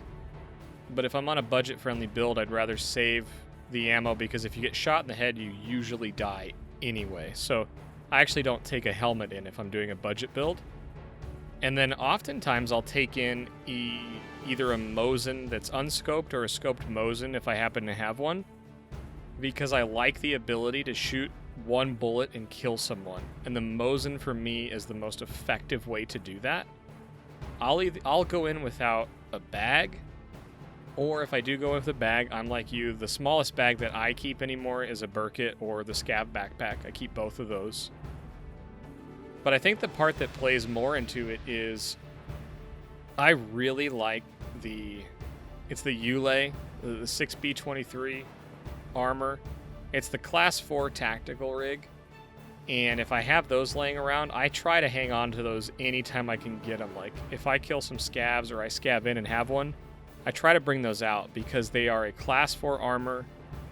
but if I'm on a budget-friendly build, I'd rather save the ammo, because if you get shot in the head, you usually die anyway. So I actually don't take a helmet in if I'm doing a budget build. And then oftentimes I'll take in either a Mosin that's unscoped or a scoped Mosin if I happen to have one, because I like the ability to shoot one bullet and kill someone. And the Mosin for me is the most effective way to do that. I'll go in without a bag, or if I do go with a bag, I'm like you. The smallest bag that I keep anymore is a Burkett or the Scav backpack. I keep both of those. But I think the part that plays more into it is I really like it's the Ulay, the 6B23 armor. It's the class 4 tactical rig. And if I have those laying around, I try to hang on to those anytime I can get them. Like if I kill some scavs or I scav in and have one, I try to bring those out because they are a class 4 armor.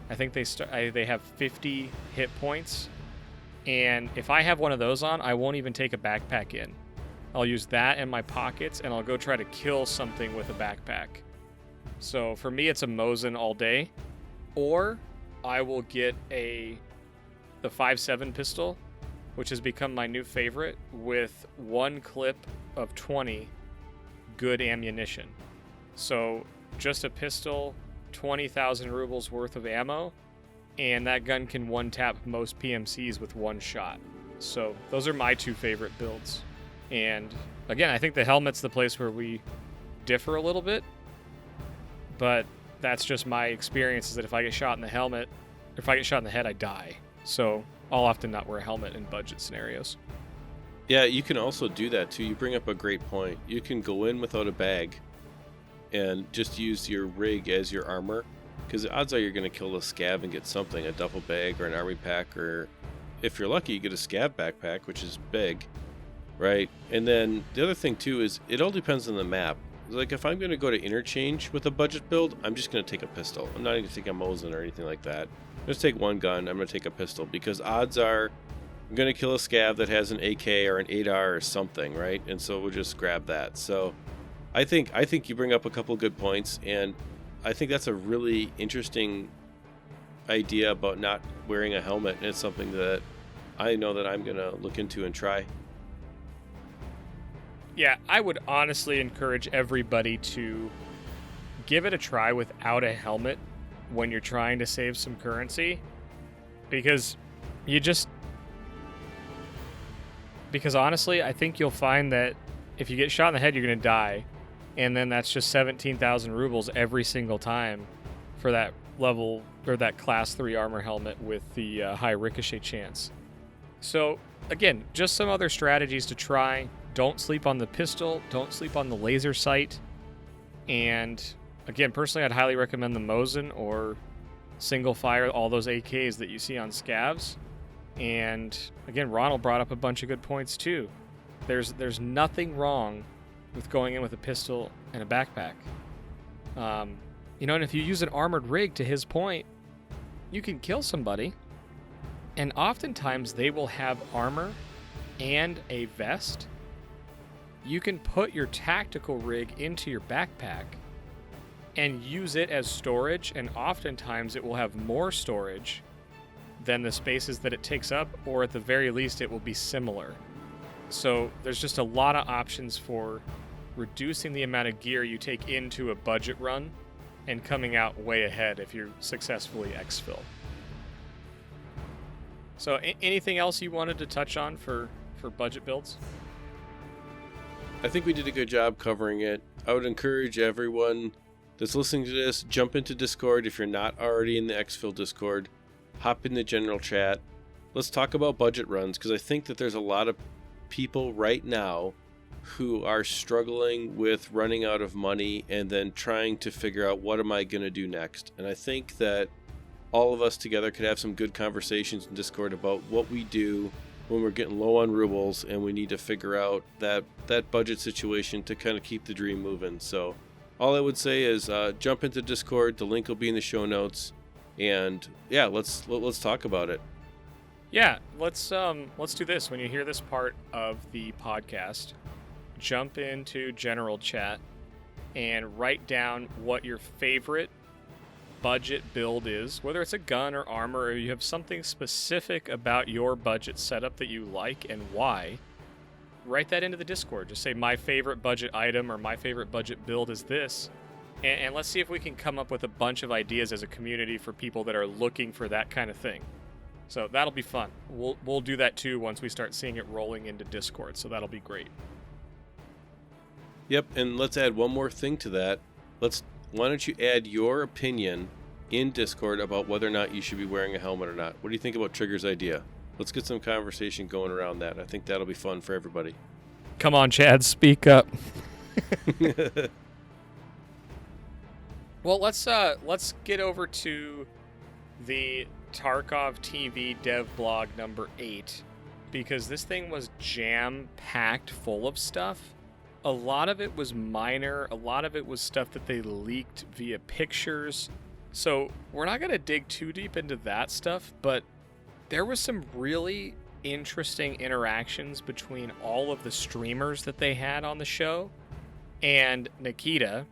I think they have 50 hit points. And if I have one of those on, I won't even take a backpack in. I'll use that in my pockets, and I'll go try to kill something with a backpack. So for me, it's a Mosin all day. Or I will get the 5.7 pistol, which has become my new favorite, with one clip of 20 good ammunition. So just a pistol, 20,000 rubles worth of ammo, and that gun can one-tap most PMCs with one shot. So those are my two favorite builds. And again, I think the helmet's the place where we differ a little bit, but that's just my experience, is that if I get shot in the helmet, or if I get shot in the head, I die. So I'll often not wear a helmet in budget scenarios. Yeah, you can also do that too. You bring up a great point. You can go in without a bag and just use your rig as your armor, because the odds are you're going to kill a scav and get something, a duffel bag or an army pack, or if you're lucky, you get a scav backpack, which is big, right? And then the other thing too is it all depends on the map. Like if I'm going to go to Interchange with a budget build, I'm just going to take a pistol. I'm not going to take a Mosin or anything like that. Just take one gun. I'm going to take a pistol, because odds are I'm going to kill a scav that has an AK or an 8R or something, right? And so we'll just grab that. So I think you bring up a couple good points, and I think that's a really interesting idea about not wearing a helmet, and it's something that I know that I'm going to look into and try. Yeah, I would honestly encourage everybody to give it a try without a helmet when you're trying to save some currency, because honestly, I think you'll find that if you get shot in the head, you're going to die, and then that's just 17,000 rubles every single time for that level, or that class 3 armor helmet with the high ricochet chance. So again, just some other strategies to try. Don't sleep on the pistol. Don't sleep on the laser sight. And again, personally, I'd highly recommend the Mosin or single fire, all those AKs that you see on scavs. And again, Ronal brought up a bunch of good points too. There's nothing wrong with going in with a pistol and a backpack. And if you use an armored rig, to his point, you can kill somebody. And oftentimes they will have armor and a vest. You can put your tactical rig into your backpack and use it as storage, and oftentimes it will have more storage than the spaces that it takes up, or at the very least it will be similar. So there's just a lot of options for reducing the amount of gear you take into a budget run and coming out way ahead if you're successfully EXFIL. So anything else you wanted to touch on for budget builds? I think we did a good job covering it. I would encourage everyone that's listening to this, jump into Discord if you're not already in the EXFIL Discord. Hop in the general chat. Let's talk about budget runs, because I think that there's a lot of people right now who are struggling with running out of money and then trying to figure out, what am I going to do next? And I think that all of us together could have some good conversations in Discord about what we do when we're getting low on rubles and we need to figure out that budget situation to kind of keep the dream moving. So all I would say is jump into Discord. The link will be in the show notes. And yeah, let's talk about it. Yeah, let's do this. When you hear this part of the podcast, jump into general chat and write down what your favorite budget build is, whether it's a gun or armor, or you have something specific about your budget setup that you like and why. Write that into the Discord. Just say, my favorite budget item or my favorite budget build is this. And let's see if we can come up with a bunch of ideas as a community for people that are looking for that kind of thing. So that'll be fun. We'll do that too once we start seeing it rolling into Discord, so that'll be great. Yep, and let's add one more thing to that. Why don't you add your opinion in Discord about whether or not you should be wearing a helmet or not? What do you think about Trigger's idea? Let's get some conversation going around that. I think that'll be fun for everybody. Come on, Chad, speak up. Well, let's get over to the Tarkov TV dev blog number 8, because this thing was jam-packed full of stuff. A lot of it was minor, a lot of it was stuff that they leaked via pictures. So we're not going to dig too deep into that stuff, but there was some really interesting interactions between all of the streamers that they had on the show and Nikita.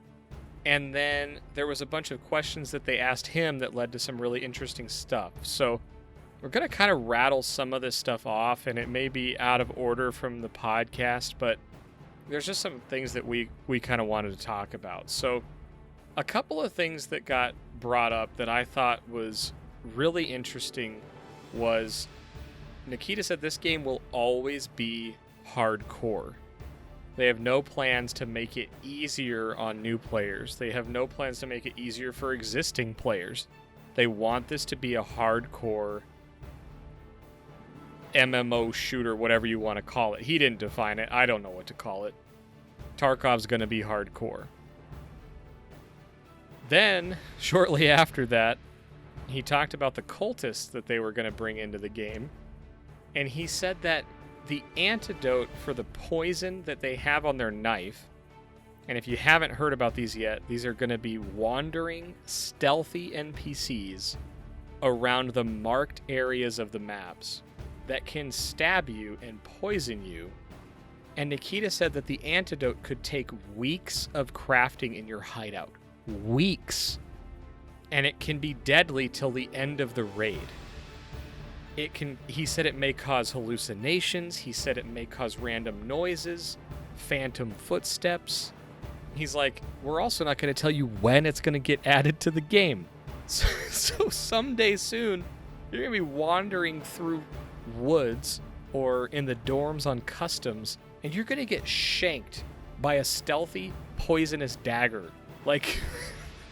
And then there was a bunch of questions that they asked him that led to some really interesting stuff. So we're going to kind of rattle some of this stuff off, and it may be out of order from the podcast, but there's just some things that we kind of wanted to talk about. So a couple of things that got brought up that I thought was really interesting was Nikita said this game will always be hardcore. They have no plans to make it easier on new players. They have no plans to make it easier for existing players. They want this to be a hardcore MMO shooter, whatever you want to call it. He didn't define it. I don't know what to call it. Tarkov's going to be hardcore. Then, shortly after that, he talked about the cultists that they were going to bring into the game. And he said that the antidote for the poison that they have on their knife, and if you haven't heard about these yet, these are going to be wandering, stealthy NPCs around the marked areas of the maps that can stab you and poison you. And Nikita said that the antidote could take weeks of crafting in your hideout. Weeks. And it can be deadly till the end of the raid. He said it may cause hallucinations. He said it may cause random noises, phantom footsteps. He's like, we're also not going to tell you when it's going to get added to the game. So someday soon, you're going to be wandering through woods or in the dorms on customs, and you're going to get shanked by a stealthy, poisonous dagger. Like,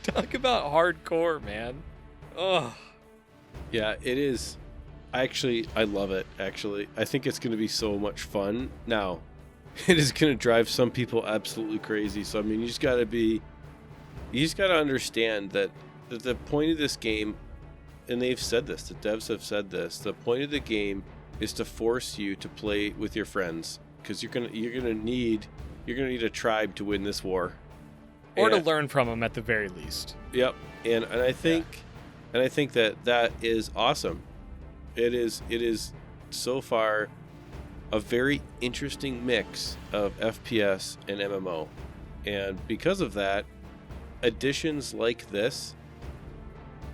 talk about hardcore, man. Ugh. Yeah, it is. I love it, actually. I think it's going to be so much fun. Now, it is going to drive some people absolutely crazy. So, I mean, you just got to understand that the point of this game, and they've said this, the devs have said this, the point of the game is to force you to play with your friends, because you're gonna need a tribe to win this war, or to learn from them at the very least. Yep, and I think that is awesome. It is so far a very interesting mix of FPS and MMO, and because of that, additions like this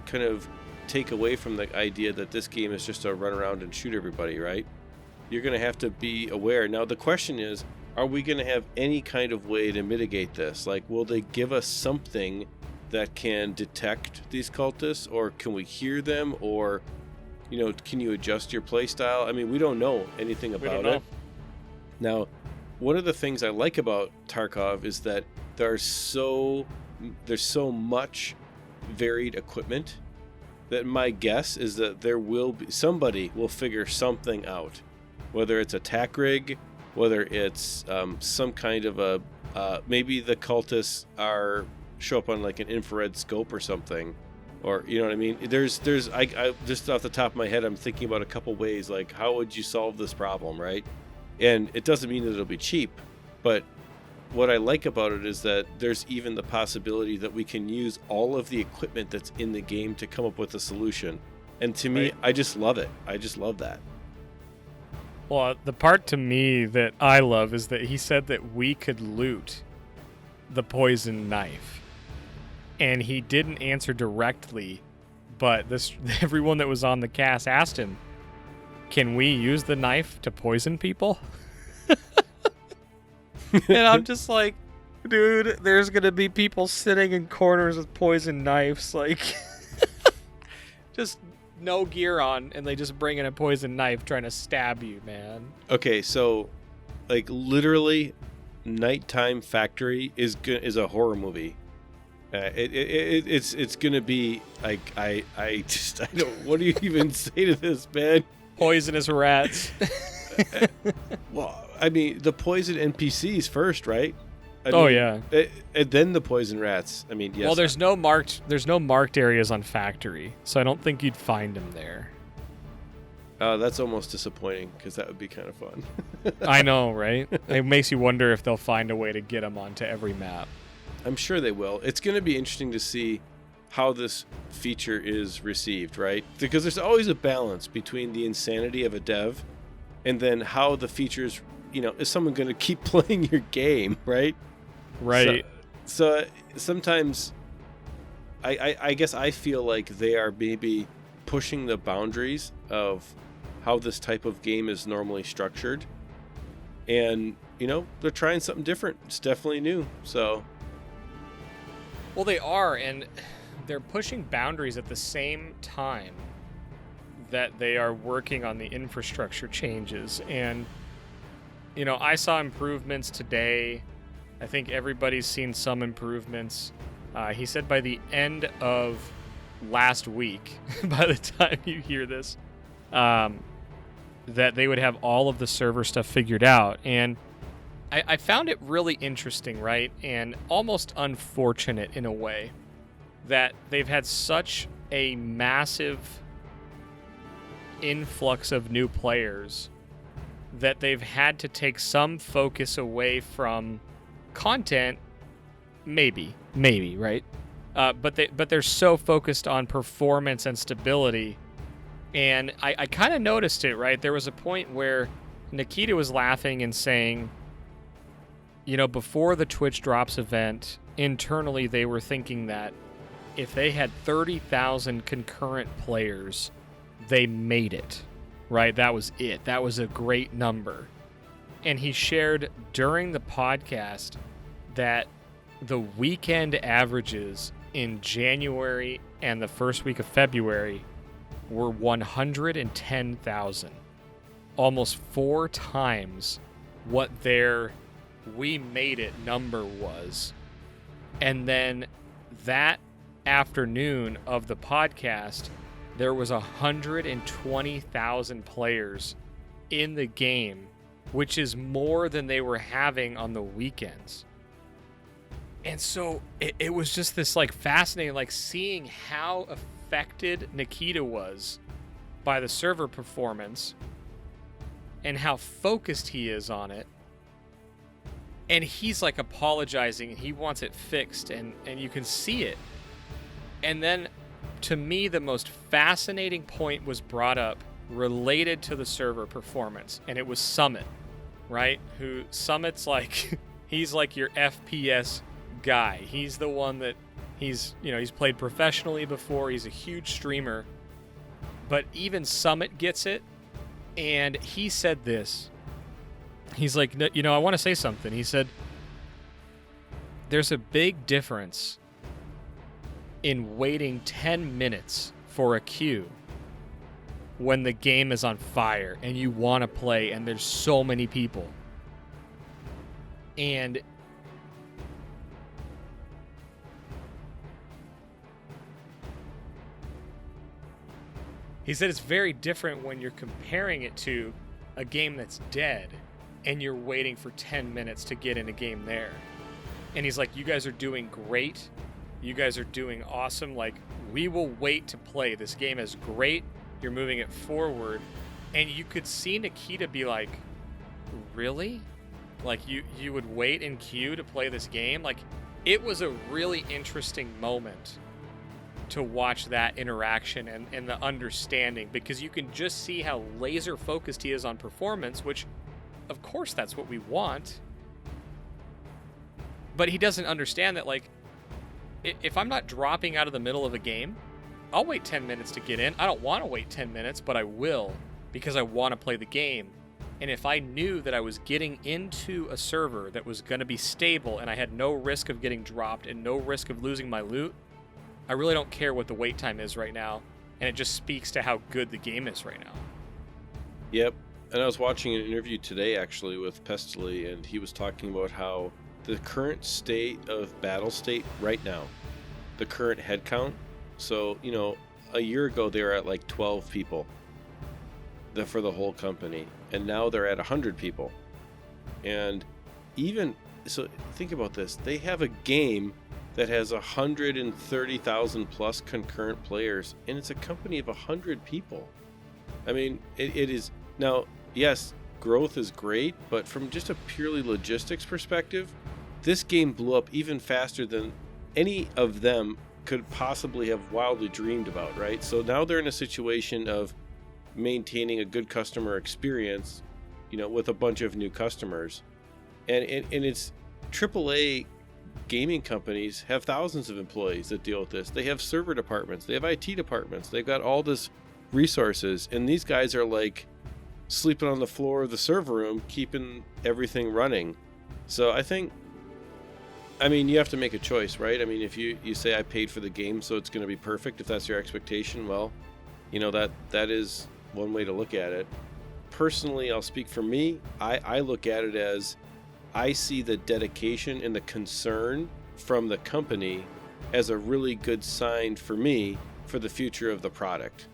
kind of take away from the idea that this game is just a run around and shoot everybody, right? You're going to have to be aware. Now, the question is, are we going to have any kind of way to mitigate this? Like, will they give us something that can detect these cultists, or can we hear them, or can you adjust your play style? I mean, we don't know anything about it. Now, one of the things I like about Tarkov is that there's so much varied equipment that my guess is that somebody will figure something out, whether it's a tac rig, whether it's some kind of a maybe the cultists show up on like an infrared scope or something, or you know what I mean. I just off the top of my head, I'm thinking about a couple ways, like how would you solve this problem, right? And it doesn't mean that it'll be cheap, but what I like about it is that there's even the possibility that we can use all of the equipment that's in the game to come up with a solution. And to me, I just love it. I just love that. Well, the part to me that I love is that he said that we could loot the poison knife. And he didn't answer directly, but everyone that was on the cast asked him, can we use the knife to poison people? And I'm just like, dude, there's going to be people sitting in corners with poison knives, like, just no gear on, and they just bring in a poison knife trying to stab you, man. Okay, so, like, literally, Nighttime Factory is a horror movie. It's going to be, like, I don't, what do you even say to this, man? Poisonous rats. Well, I mean, the poison NPCs first, right? Yeah. And then the poison rats. I mean, yes. Well, there's no marked areas on Factory, so I don't think you'd find them there. That's almost disappointing, because that would be kind of fun. I know, right? It makes you wonder if they'll find a way to get them onto every map. I'm sure they will. It's going to be interesting to see how this feature is received, right? Because there's always a balance between the insanity of a dev and then how the features, is someone going to keep playing your game, right? Right. So sometimes I guess I feel like they are maybe pushing the boundaries of how this type of game is normally structured. And, they're trying something different. It's definitely new. So. Well, they are, and they're pushing boundaries at the same time that they are working on the infrastructure changes. And, I saw improvements today. I think everybody's seen some improvements. He said by the end of last week, by the time you hear this, that they would have all of the server stuff figured out. And I found it really interesting, right? And almost unfortunate in a way that they've had such a massive influx of new players that they've had to take some focus away from content, maybe, right? But they're so focused on performance and stability. And I kind of noticed it, right? There was a point where Nikita was laughing and saying, before the Twitch Drops event, internally they were thinking that if they had 30,000 concurrent players, they made it, right? That was it. That was a great number. And he shared during the podcast that the weekend averages in January and the first week of February were 110,000. Almost 4 times what their "we made it" number was. And then that afternoon of the podcast, there was 120,000 players in the game, which is more than they were having on the weekends. And so it was just this fascinating, seeing how affected Nikita was by the server performance and how focused he is on it. And he's apologizing and he wants it fixed, and you can see it. And then to me, the most fascinating point was brought up related to the server performance, and it was Summit, right? Summit's he's your FPS guy. He's the one that he's played professionally before. He's a huge streamer, but even Summit gets it. And he said this. He's like, I want to say something. He said, there's a big difference in waiting 10 minutes for a queue when the game is on fire and you want to play and there's so many people. And he said it's very different when you're comparing it to a game that's dead and you're waiting for 10 minutes to get in a game there. And he's like, you guys are doing great. You guys are doing awesome. Like, we will wait to play. This game is great. You're moving it forward. And you could see Nikita be like, really? Like, you would wait in queue to play this game? Like, it was a really interesting moment to watch that interaction and the understanding, because you can just see how laser focused he is on performance, which, of course, that's what we want. But he doesn't understand that, like, if I'm not dropping out of the middle of a game, I'll wait 10 minutes to get in. I don't want to wait 10 minutes, but I will, because I want to play the game. And if I knew that I was getting into a server that was going to be stable and I had no risk of getting dropped and no risk of losing my loot, I really don't care what the wait time is right now. And it just speaks to how good the game is right now. Yep. And I was watching an interview today, actually, with Pestily, and he was talking about how the current state of battle state right now, the current head count. So, you know, a year ago they were at like 12 people for the whole company, and now they're at 100 people. And even so, think about this: they have a game that has 130,000 plus concurrent players, and it's a company of 100 people. I mean, it is now. Yes, growth is great, but from just a purely logistics perspective, this game blew up even faster than any of them could possibly have wildly dreamed about, right? So now they're in a situation of maintaining a good customer experience, you know, with a bunch of new customers. And it's AAA gaming companies have thousands of employees that deal with this. They have server departments, they have IT departments, they've got all this resources, and these guys are like sleeping on the floor of the server room, keeping everything running. So I mean, you have to make a choice, right? I mean, if you say I paid for the game, so it's going to be perfect, if that's your expectation, well, you know, that is one way to look at it. Personally, I'll speak for me. I look at it as, I see the dedication and the concern from the company as a really good sign for me for the future of the product.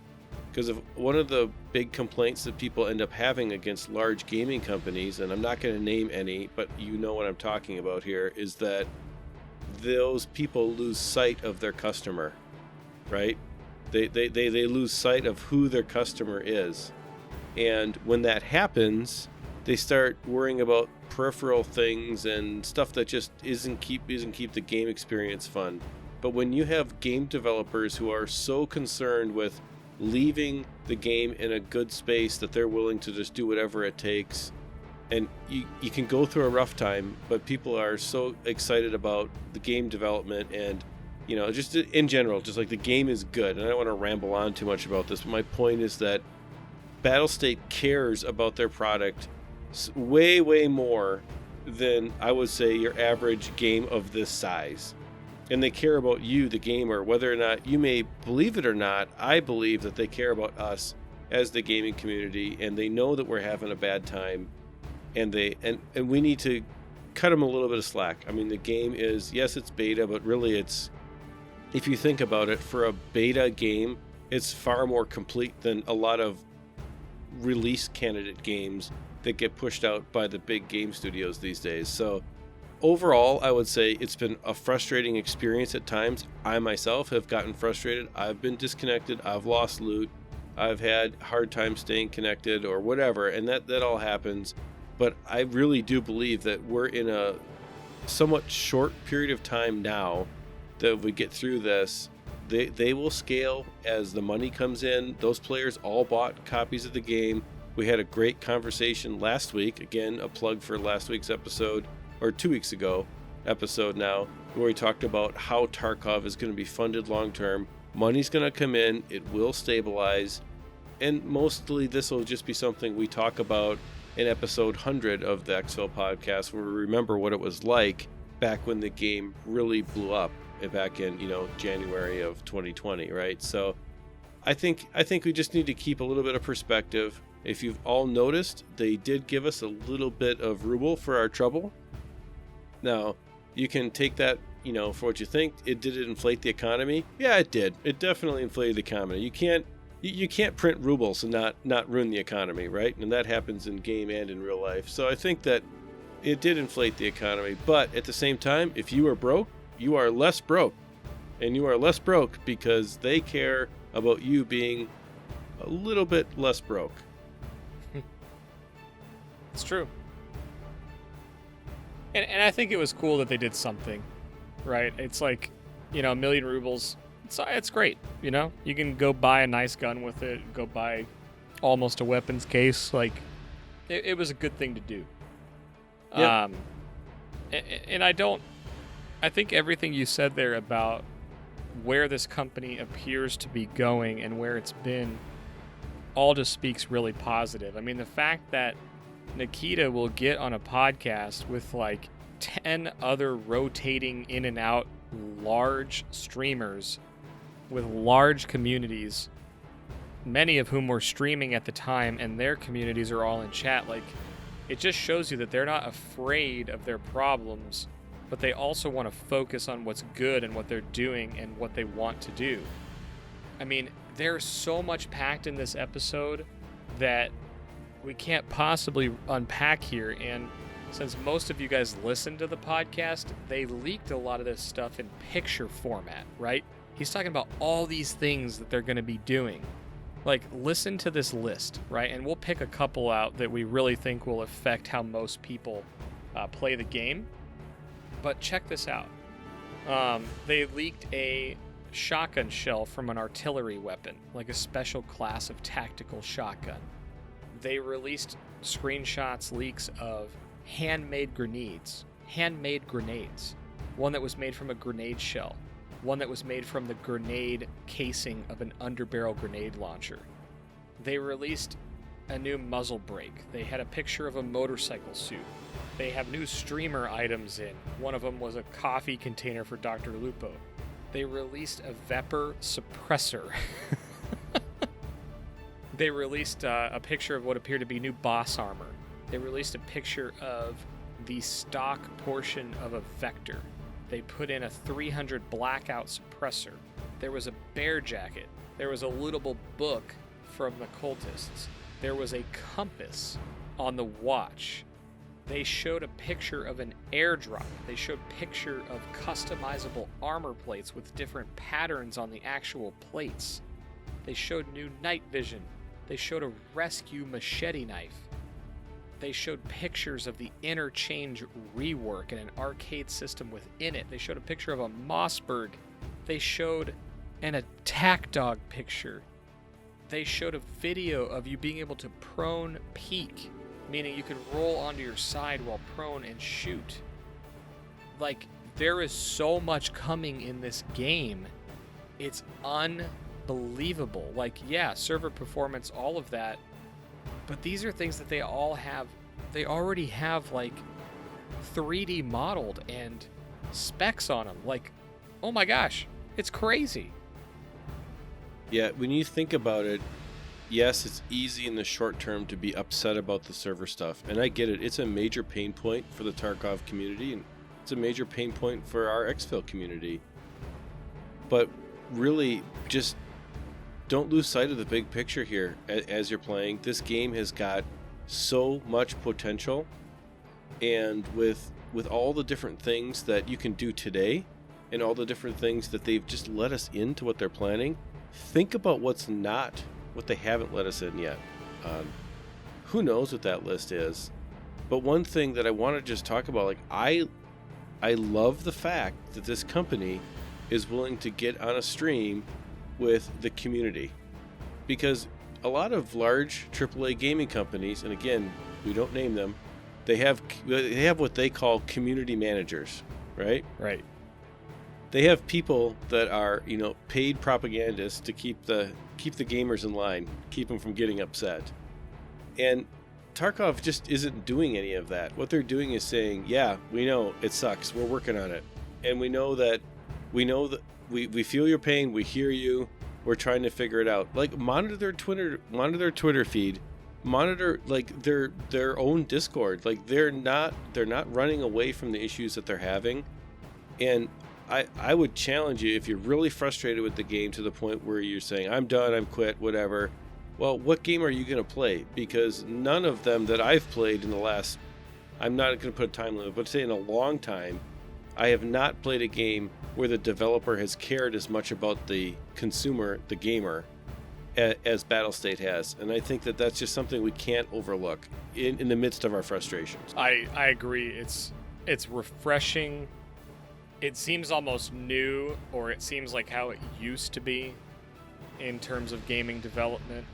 Because of one of the big complaints that people end up having against large gaming companies, and I'm not going to name any, but you know what I'm talking about here, is that those people lose sight of their customer, right? They lose sight of who their customer is. And when that happens, they start worrying about peripheral things and stuff that just isn't keep the game experience fun. But when you have game developers who are so concerned with leaving the game in a good space that they're willing to just do whatever it takes, and you can go through a rough time, but people are so excited about the game development, and you know, just in general, just like the game is good. And I don't want to ramble on too much about this, but my point is that Battlestate cares about their product way more than, I would say, your average game of this size. And they care about you, the gamer, whether or not you may believe it or not. I believe that they care about us as the gaming community, and they know that we're having a bad time, and we need to cut them a little bit of slack. I mean, the game is, yes, it's beta, but really it's, if you think about it, for a beta game, it's far more complete than a lot of release candidate games that get pushed out by the big game studios these days. So overall, I would say it's been a frustrating experience at times. I myself have gotten frustrated. I've been disconnected. I've lost loot. I've had hard time staying connected or whatever, and that all happens. But I really do believe that we're in a somewhat short period of time now that if we get through this, they will scale as the money comes in. Those players all bought copies of the game. We had a great conversation last week. Again, a plug for last week's episode, or 2 weeks ago episode now, where we talked about how Tarkov is going to be funded long term. Money's going to come in, it will stabilize, and mostly this will just be something we talk about in episode 100 of the EXFIL podcast, where we remember what it was like back when the game really blew up back in, January of 2020, right? So I think we just need to keep a little bit of perspective. If you've all noticed, they did give us a little bit of ruble for our trouble. Now, you can take that, for what you think. Did it inflate the economy? Yeah, it did. It definitely inflated the economy. You can't print rubles and not ruin the economy, right? And that happens in game and in real life. So I think that it did inflate the economy. But at the same time, if you are broke, you are less broke. And you are less broke because they care about you being a little bit less broke. It's true. And I think it was cool that they did something, right? It's like, a million rubles. It's great, You can go buy a nice gun with it, go buy almost a weapons case. Like, it was a good thing to do. Yep. And I think everything you said there about where this company appears to be going and where it's been all just speaks really positive. I mean, the fact that Nikita will get on a podcast with like 10 other rotating in and out large streamers with large communities, many of whom were streaming at the time, and their communities are all in chat. Like, it just shows you that they're not afraid of their problems, but they also want to focus on what's good and what they're doing and what they want to do. I mean, there's so much packed in this episode that we can't possibly unpack here. And since most of you guys listen to the podcast, they leaked a lot of this stuff in picture format, right? He's talking about all these things that they're going to be doing. Like, listen to this list, right? And we'll pick a couple out that we really think will affect how most people play the game. But check this out. They leaked a shotgun shell from an artillery weapon, like a special class of tactical shotgun. They released screenshots, leaks of handmade grenades. One that was made from a grenade shell. One that was made from the grenade casing of an underbarrel grenade launcher. They released a new muzzle brake. They had a picture of a motorcycle suit. They have new streamer items in. One of them was a coffee container for Dr. Lupo. They released a Vapor suppressor. They released a picture of what appeared to be new boss armor. They released a picture of the stock portion of a Vector. They put in a 300 blackout suppressor. There was a bear jacket. There was a lootable book from the cultists. There was a compass on the watch. They showed a picture of an airdrop. They showed a picture of customizable armor plates with different patterns on the actual plates. They showed new night vision. They showed a rescue machete knife. They showed pictures of the Interchange rework and an arcade system within it. They showed a picture of a Mossberg. They showed an attack dog picture. They showed a video of you being able to prone peek, meaning you can roll onto your side while prone and shoot. Like, there is so much coming in this game. It's unbelievable. Like, yeah, server performance, all of that. But these are things that they already have, like, 3D modeled and specs on them. Like, oh my gosh, it's crazy. Yeah, when you think about it, yes, it's easy in the short term to be upset about the server stuff. And I get it. It's a major pain point for the Tarkov community, and it's a major pain point for our EXFIL community. But really, just don't lose sight of the big picture here as you're playing. This game has got so much potential, and with all the different things that you can do today and all the different things that they've just let us into what they're planning, think about what they haven't let us in yet. Who knows what that list is? But one thing that I want to just talk about, like, I love the fact that this company is willing to get on a stream with the community, because a lot of large AAA gaming companies, and again, we don't name them, they have what they call community managers, right? Right. They have people that are, paid propagandists to keep the gamers in line, keep them from getting upset. And Tarkov just isn't doing any of that. What they're doing is saying, yeah, we know it sucks. We're working on it. And we know that we feel your pain. We hear you. We're trying to figure it out. Like, monitor their Twitter feed, monitor like their own Discord. Like, they're not running away from the issues that they're having. And I would challenge you, if you're really frustrated with the game to the point where you're saying, I'm done, I'm quit, whatever. Well, what game are you going to play? Because none of them that I've played in the last, I'm not going to put a time limit, but say in a long time, I have not played a game where the developer has cared as much about the consumer, the gamer, as Battlestate has. And I think that that's just something we can't overlook in the midst of our frustrations. I agree. It's refreshing. It seems almost new, or it seems like how it used to be in terms of gaming development.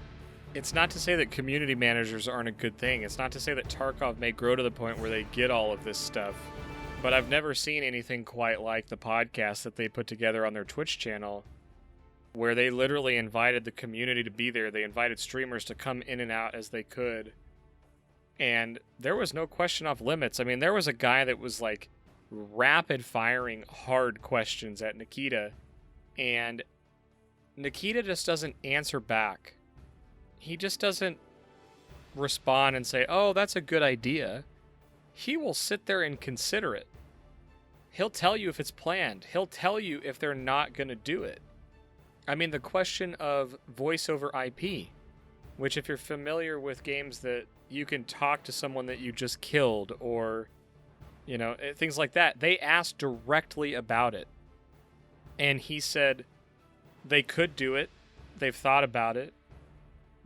It's not to say that community managers aren't a good thing. It's not to say that Tarkov may grow to the point where they get all of this stuff. But I've never seen anything quite like the podcast that they put together on their Twitch channel, where they literally invited the community to be there. They invited streamers to come in and out as they could. And there was no question off limits. I mean, there was a guy that was like rapid firing hard questions at Nikita, and Nikita just doesn't answer back. He just doesn't respond and say, oh, that's a good idea. He will sit there and consider it. He'll tell you if it's planned. He'll tell you if they're not going to do it. I mean, the question of voice over IP, which if you're familiar with games that you can talk to someone that you just killed, or things like that, they asked directly about it. And he said they could do it. They've thought about it.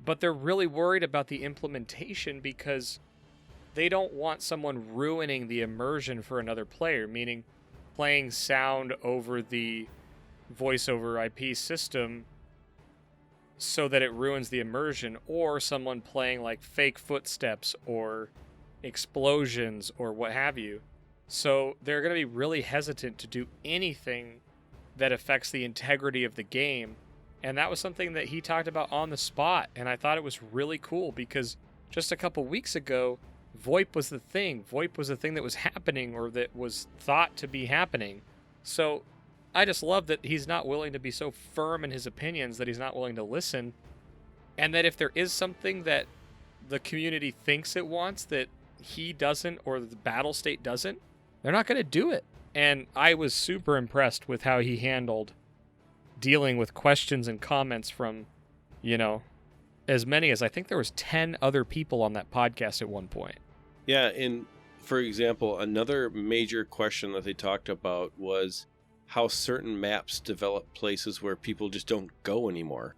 But they're really worried about the implementation because they don't want someone ruining the immersion for another player, meaning playing sound over the voice over IP system so that it ruins the immersion, or someone playing like fake footsteps or explosions or what have you. So they're going to be really hesitant to do anything that affects the integrity of the game. And that was something that he talked about on the spot. And I thought it was really cool because just a couple weeks ago, VoIP was the thing. VoIP was the thing that was happening, or that was thought to be happening. So I just love that he's not willing to be so firm in his opinions, that he's not willing to listen. And that if there is something that the community thinks it wants that he doesn't, or the Battlestate doesn't, they're not going to do it. And I was super impressed with how he handled dealing with questions and comments from, as many as, I think there was 10 other people on that podcast at one point. Yeah, and for example, another major question that they talked about was how certain maps develop places where people just don't go anymore.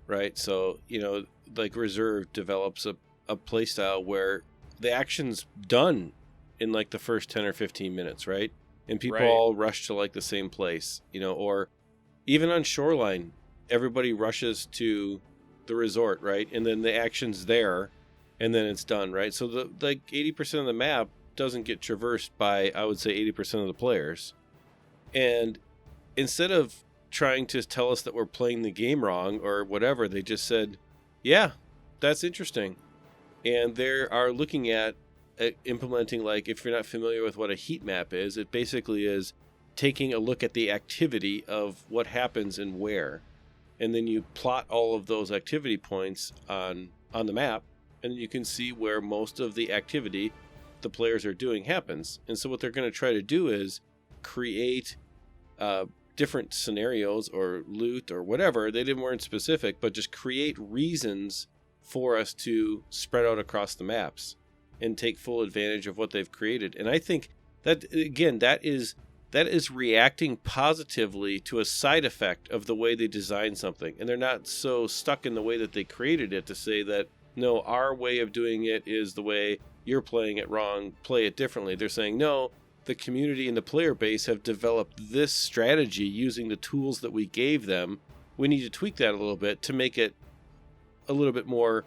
Right? So, like Reserve develops a play style where the action's done in like the first 10 or 15 minutes, right? And people all rush to like the same place, or even on Shoreline, everybody rushes to the resort, right? And then the action's there, and then it's done, right? So the 80% of the map doesn't get traversed by, I would say, 80% of the players. And instead of trying to tell us that we're playing the game wrong or whatever, they just said, yeah, that's interesting. And they are looking at implementing, like, if you're not familiar with what a heat map is, it basically is taking a look at the activity of what happens and where. And then you plot all of those activity points on the map, and you can see where most of the activity the players are doing happens. And so what they're going to try to do is create different scenarios or loot or whatever. They weren't specific, but just create reasons for us to spread out across the maps and take full advantage of what they've created. And I think that, again, that is reacting positively to a side effect of the way they design something. And they're not so stuck in the way that they created it to say that, no, our way of doing it is the way you're playing it wrong, play it differently. They're saying, no, the community and the player base have developed this strategy using the tools that we gave them. We need to tweak that a little bit to make it a little bit more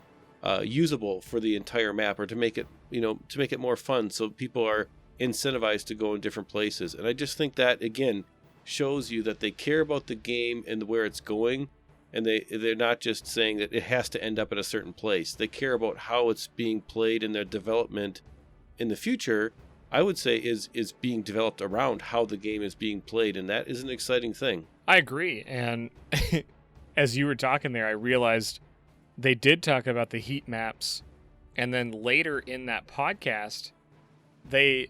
usable for the entire map, or to make it more fun so people are incentivized to go in different places. And I just think that, again, shows you that they care about the game and where it's going, and they're not just saying that it has to end up at a certain place. They care about how it's being played, and their development in the future, I would say, is being developed around how the game is being played, and that is an exciting thing. I agree, and as you were talking there, I realized they did talk about the heat maps, and then later in that podcast, they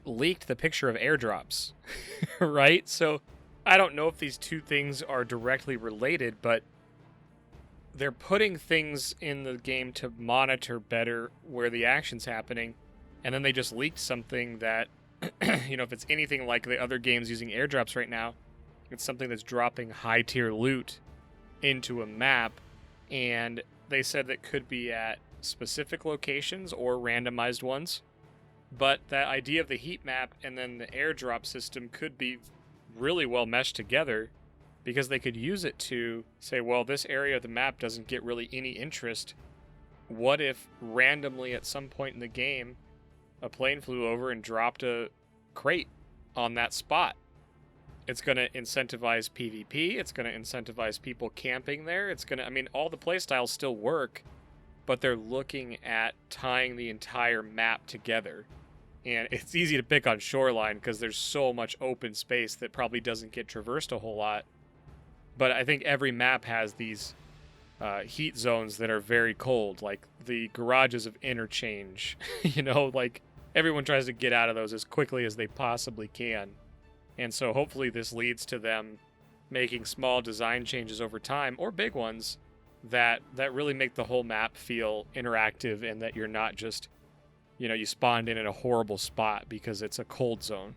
leaked the picture of airdrops, right? So I don't know if these two things are directly related, but they're putting things in the game to monitor better where the action's happening, and then they just leaked something that, if it's anything like the other games using airdrops right now, it's something that's dropping high-tier loot into a map, and they said that could be at specific locations or randomized ones. But that idea of the heat map and then the airdrop system could be really well meshed together, because they could use it to say, well, this area of the map doesn't get really any interest. What if randomly at some point in the game, a plane flew over and dropped a crate on that spot? It's going to incentivize PvP. It's going to incentivize people camping there. It's going to, all the playstyles still work, but they're looking at tying the entire map together. And it's easy to pick on Shoreline because there's so much open space that probably doesn't get traversed a whole lot. But I think every map has these heat zones that are very cold, like the garages of Interchange. Like everyone tries to get out of those as quickly as they possibly can. And so hopefully this leads to them making small design changes over time, or big ones, that really make the whole map feel interactive, and that you're not just, you spawned in a horrible spot because it's a cold zone.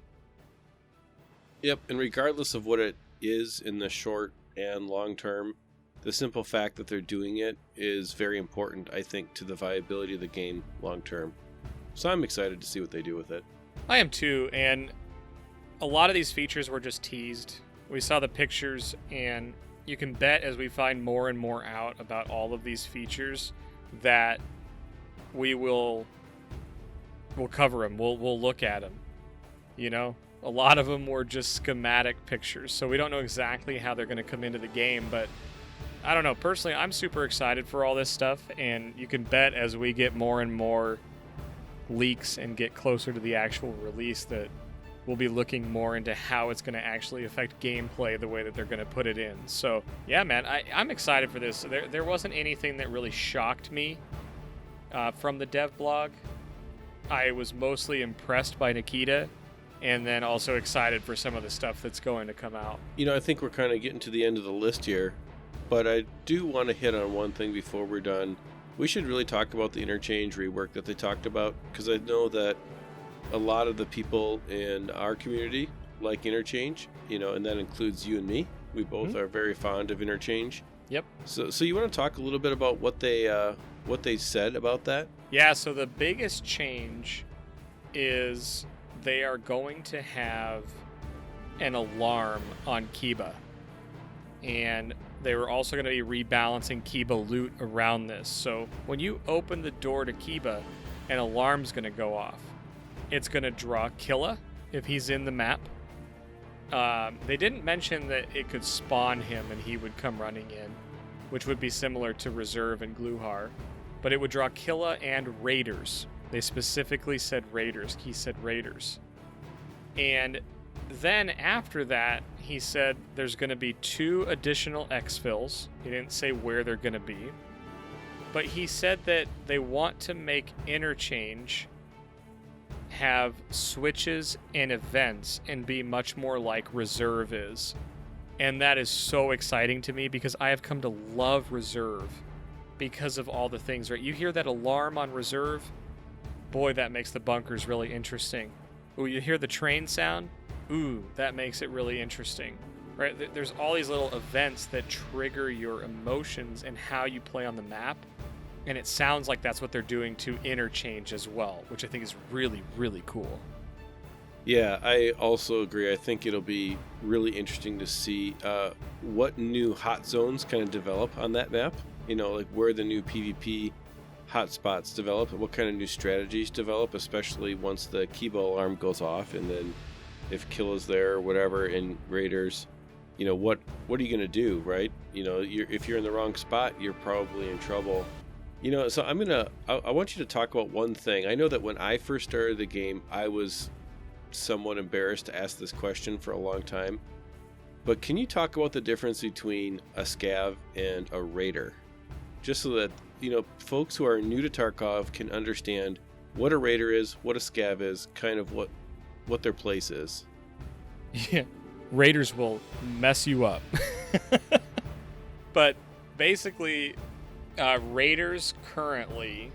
Yep, and regardless of what it is in the short and long term, the simple fact that they're doing it is very important, I think, to the viability of the game long term. So I'm excited to see what they do with it. I am too, and a lot of these features were just teased. We saw the pictures, and you can bet as we find more and more out about all of these features that we'll cover them. We'll look at them. A lot of them were just schematic pictures, so we don't know exactly how they're going to come into the game, but I don't know. Personally, I'm super excited for all this stuff, and you can bet as we get more and more leaks and get closer to the actual release that we'll be looking more into how it's going to actually affect gameplay the way that they're going to put it in. So, yeah, man, I'm excited for this. There wasn't anything that really shocked me from the dev blog. I was mostly impressed by Nikita, and then also excited for some of the stuff that's going to come out. I think we're kind of getting to the end of the list here, but I do want to hit on one thing before we're done. We should really talk about the Interchange rework that they talked about, because I know that a lot of the people in our community like Interchange, and that includes you and me. We both are very fond of Interchange. Yep. So you want to talk a little bit about what they said about that? Yeah, so the biggest change is they are going to have an alarm on Kiba. And they were also going to be rebalancing Kiba loot around this. So when you open the door to Kiba, an alarm's going to go off. It's going to draw Killa if he's in the map. They didn't mention that it could spawn him and he would come running in, which would be similar to Reserve and Gluhar. But it would draw Killa and Raiders. They specifically said Raiders. He said Raiders. And then after that, he said there's going to be 2 additional EXFILs. He didn't say where they're going to be. But he said that they want to make Interchange have switches and events and be much more like Reserve is. And that is so exciting to me because I have come to love Reserve because of all the things, right? You hear that alarm on Reserve? Boy, that makes the bunkers really interesting. Ooh, you hear the train sound? Ooh, that makes it really interesting, right? There's all these little events that trigger your emotions and how you play on the map. And it sounds like that's what they're doing to Interchange as well, which I think is really, really cool. Yeah, I also agree. I think it'll be really interesting to see what new hot zones kind of develop on that map. Like where the new PvP hotspots develop, and what kind of new strategies develop, especially once the Kiba alarm goes off, and then if Killa's there or whatever in Raiders, what are you going to do, right? If you're in the wrong spot, you're probably in trouble. So I want you to talk about one thing. I know that when I first started the game, I was somewhat embarrassed to ask this question for a long time. But can you talk about the difference between a scav and a raider? Just so that, folks who are new to Tarkov can understand what a raider is, what a scav is, kind of what their place is. Yeah, raiders will mess you up. But basically, raiders currently,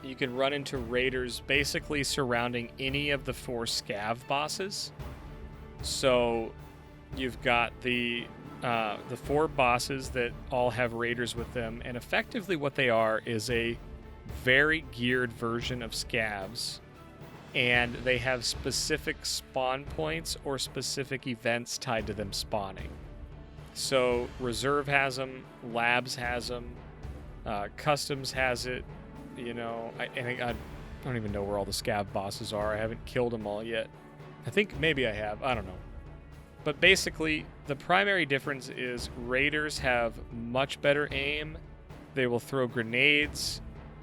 you can run into raiders basically surrounding any of the 4 scav bosses. So you've got the 4 bosses that all have raiders with them, and effectively what they are is a very geared version of scavs, and they have specific spawn points or specific events tied to them spawning. So Reserve has them, Labs has them, Customs has it. I don't even know where all the scav bosses are. I haven't killed them all yet. I think maybe I have. I don't know. But basically, the primary difference is raiders have much better aim. They will throw grenades.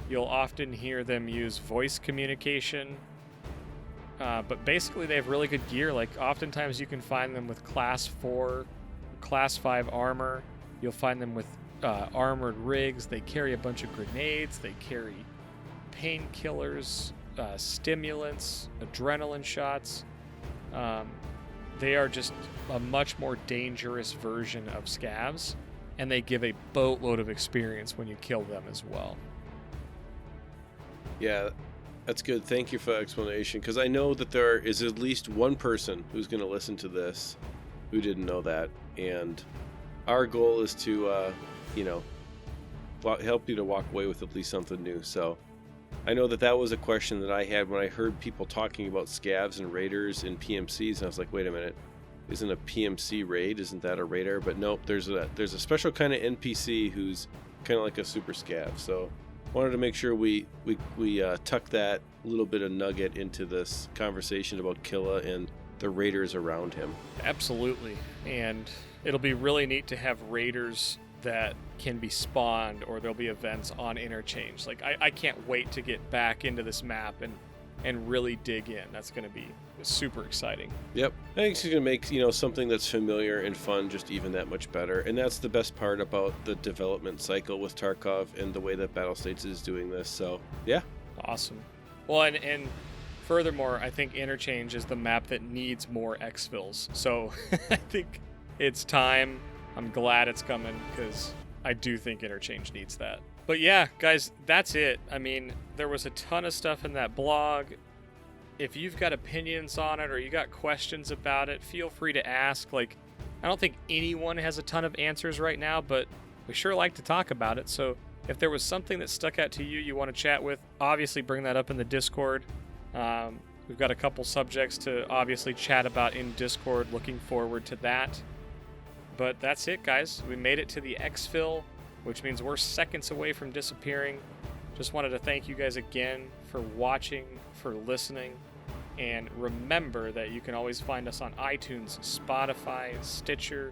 You'll often hear them use voice communication. But basically, they have really good gear. Like, oftentimes you can find them with Class 4, Class 5 armor. You'll find them with armored rigs. They carry a bunch of grenades. They carry painkillers, stimulants, adrenaline shots. They are just a much more dangerous version of scavs, and they give a boatload of experience when you kill them as well. Yeah, that's good. Thank you for that explanation, because I know that there is at least one person who's going to listen to this who didn't know that, and our goal is to, help you to walk away with at least something new. So I know that was a question that I had when I heard people talking about scavs and raiders and PMCs, and I was like, wait a minute, isn't a PMC raid? Isn't that a raider? But nope, there's a special kind of NPC who's kind of like a super scav. So wanted to make sure we tuck that little bit of nugget into this conversation about Killa and the raiders around him. Absolutely, and it'll be really neat to have raiders that can be spawned, or there'll be events on Interchange. Like, I can't wait to get back into this map and really dig in. That's going to be super exciting. Yep. I think it's going to make, something that's familiar and fun just even that much better. And that's the best part about the development cycle with Tarkov and the way that Battle States is doing this. So, yeah. Awesome. Well, and furthermore, I think Interchange is the map that needs more EXFILs. So I think it's time. I'm glad it's coming, because I do think Interchange needs that. But yeah, guys, that's it. I mean, there was a ton of stuff in that blog. If you've got opinions on it or you got questions about it, feel free to ask. Like, I don't think anyone has a ton of answers right now, but we sure like to talk about it. So if there was something that stuck out to you want to chat with, obviously bring that up in the Discord. We've got a couple subjects to obviously chat about in Discord. Looking forward to that. But that's it, guys. We made it to the EXFIL, which means we're seconds away from disappearing. Just wanted to thank you guys again for watching, for listening, and remember that you can always find us on iTunes, Spotify, Stitcher,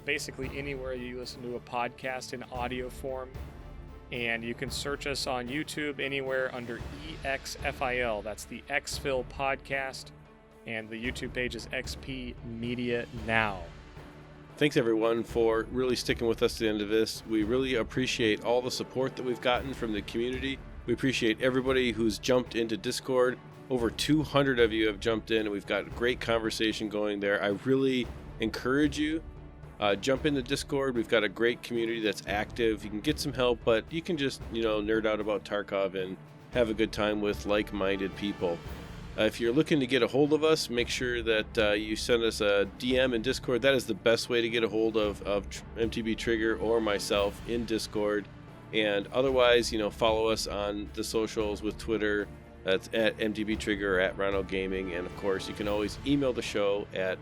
basically anywhere you listen to a podcast in audio form. And you can search us on YouTube anywhere under EXFIL. That's the EXFIL podcast, and the YouTube page is XP Media Now. Thanks, everyone, for really sticking with us to the end of this. We really appreciate all the support that we've gotten from the community. We appreciate everybody who's jumped into Discord. Over 200 of you have jumped in, and we've got a great conversation going there. I really encourage you, jump in the Discord. We've got a great community that's active. You can get some help, but you can just, nerd out about Tarkov and have a good time with like-minded people. If you're looking to get a hold of us, make sure that you send us a DM in Discord. That is the best way to get a hold of MTBtrigger or myself in Discord. And otherwise, follow us on the socials with Twitter. That's at MTBtrigger or at Ronalgaming. And of course, you can always email the show at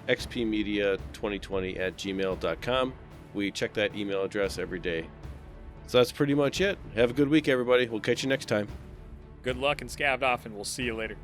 xpmedia2020@gmail.com. We check that email address every day. So that's pretty much it. Have a good week, everybody. We'll catch you next time. Good luck and scavved off, and we'll see you later.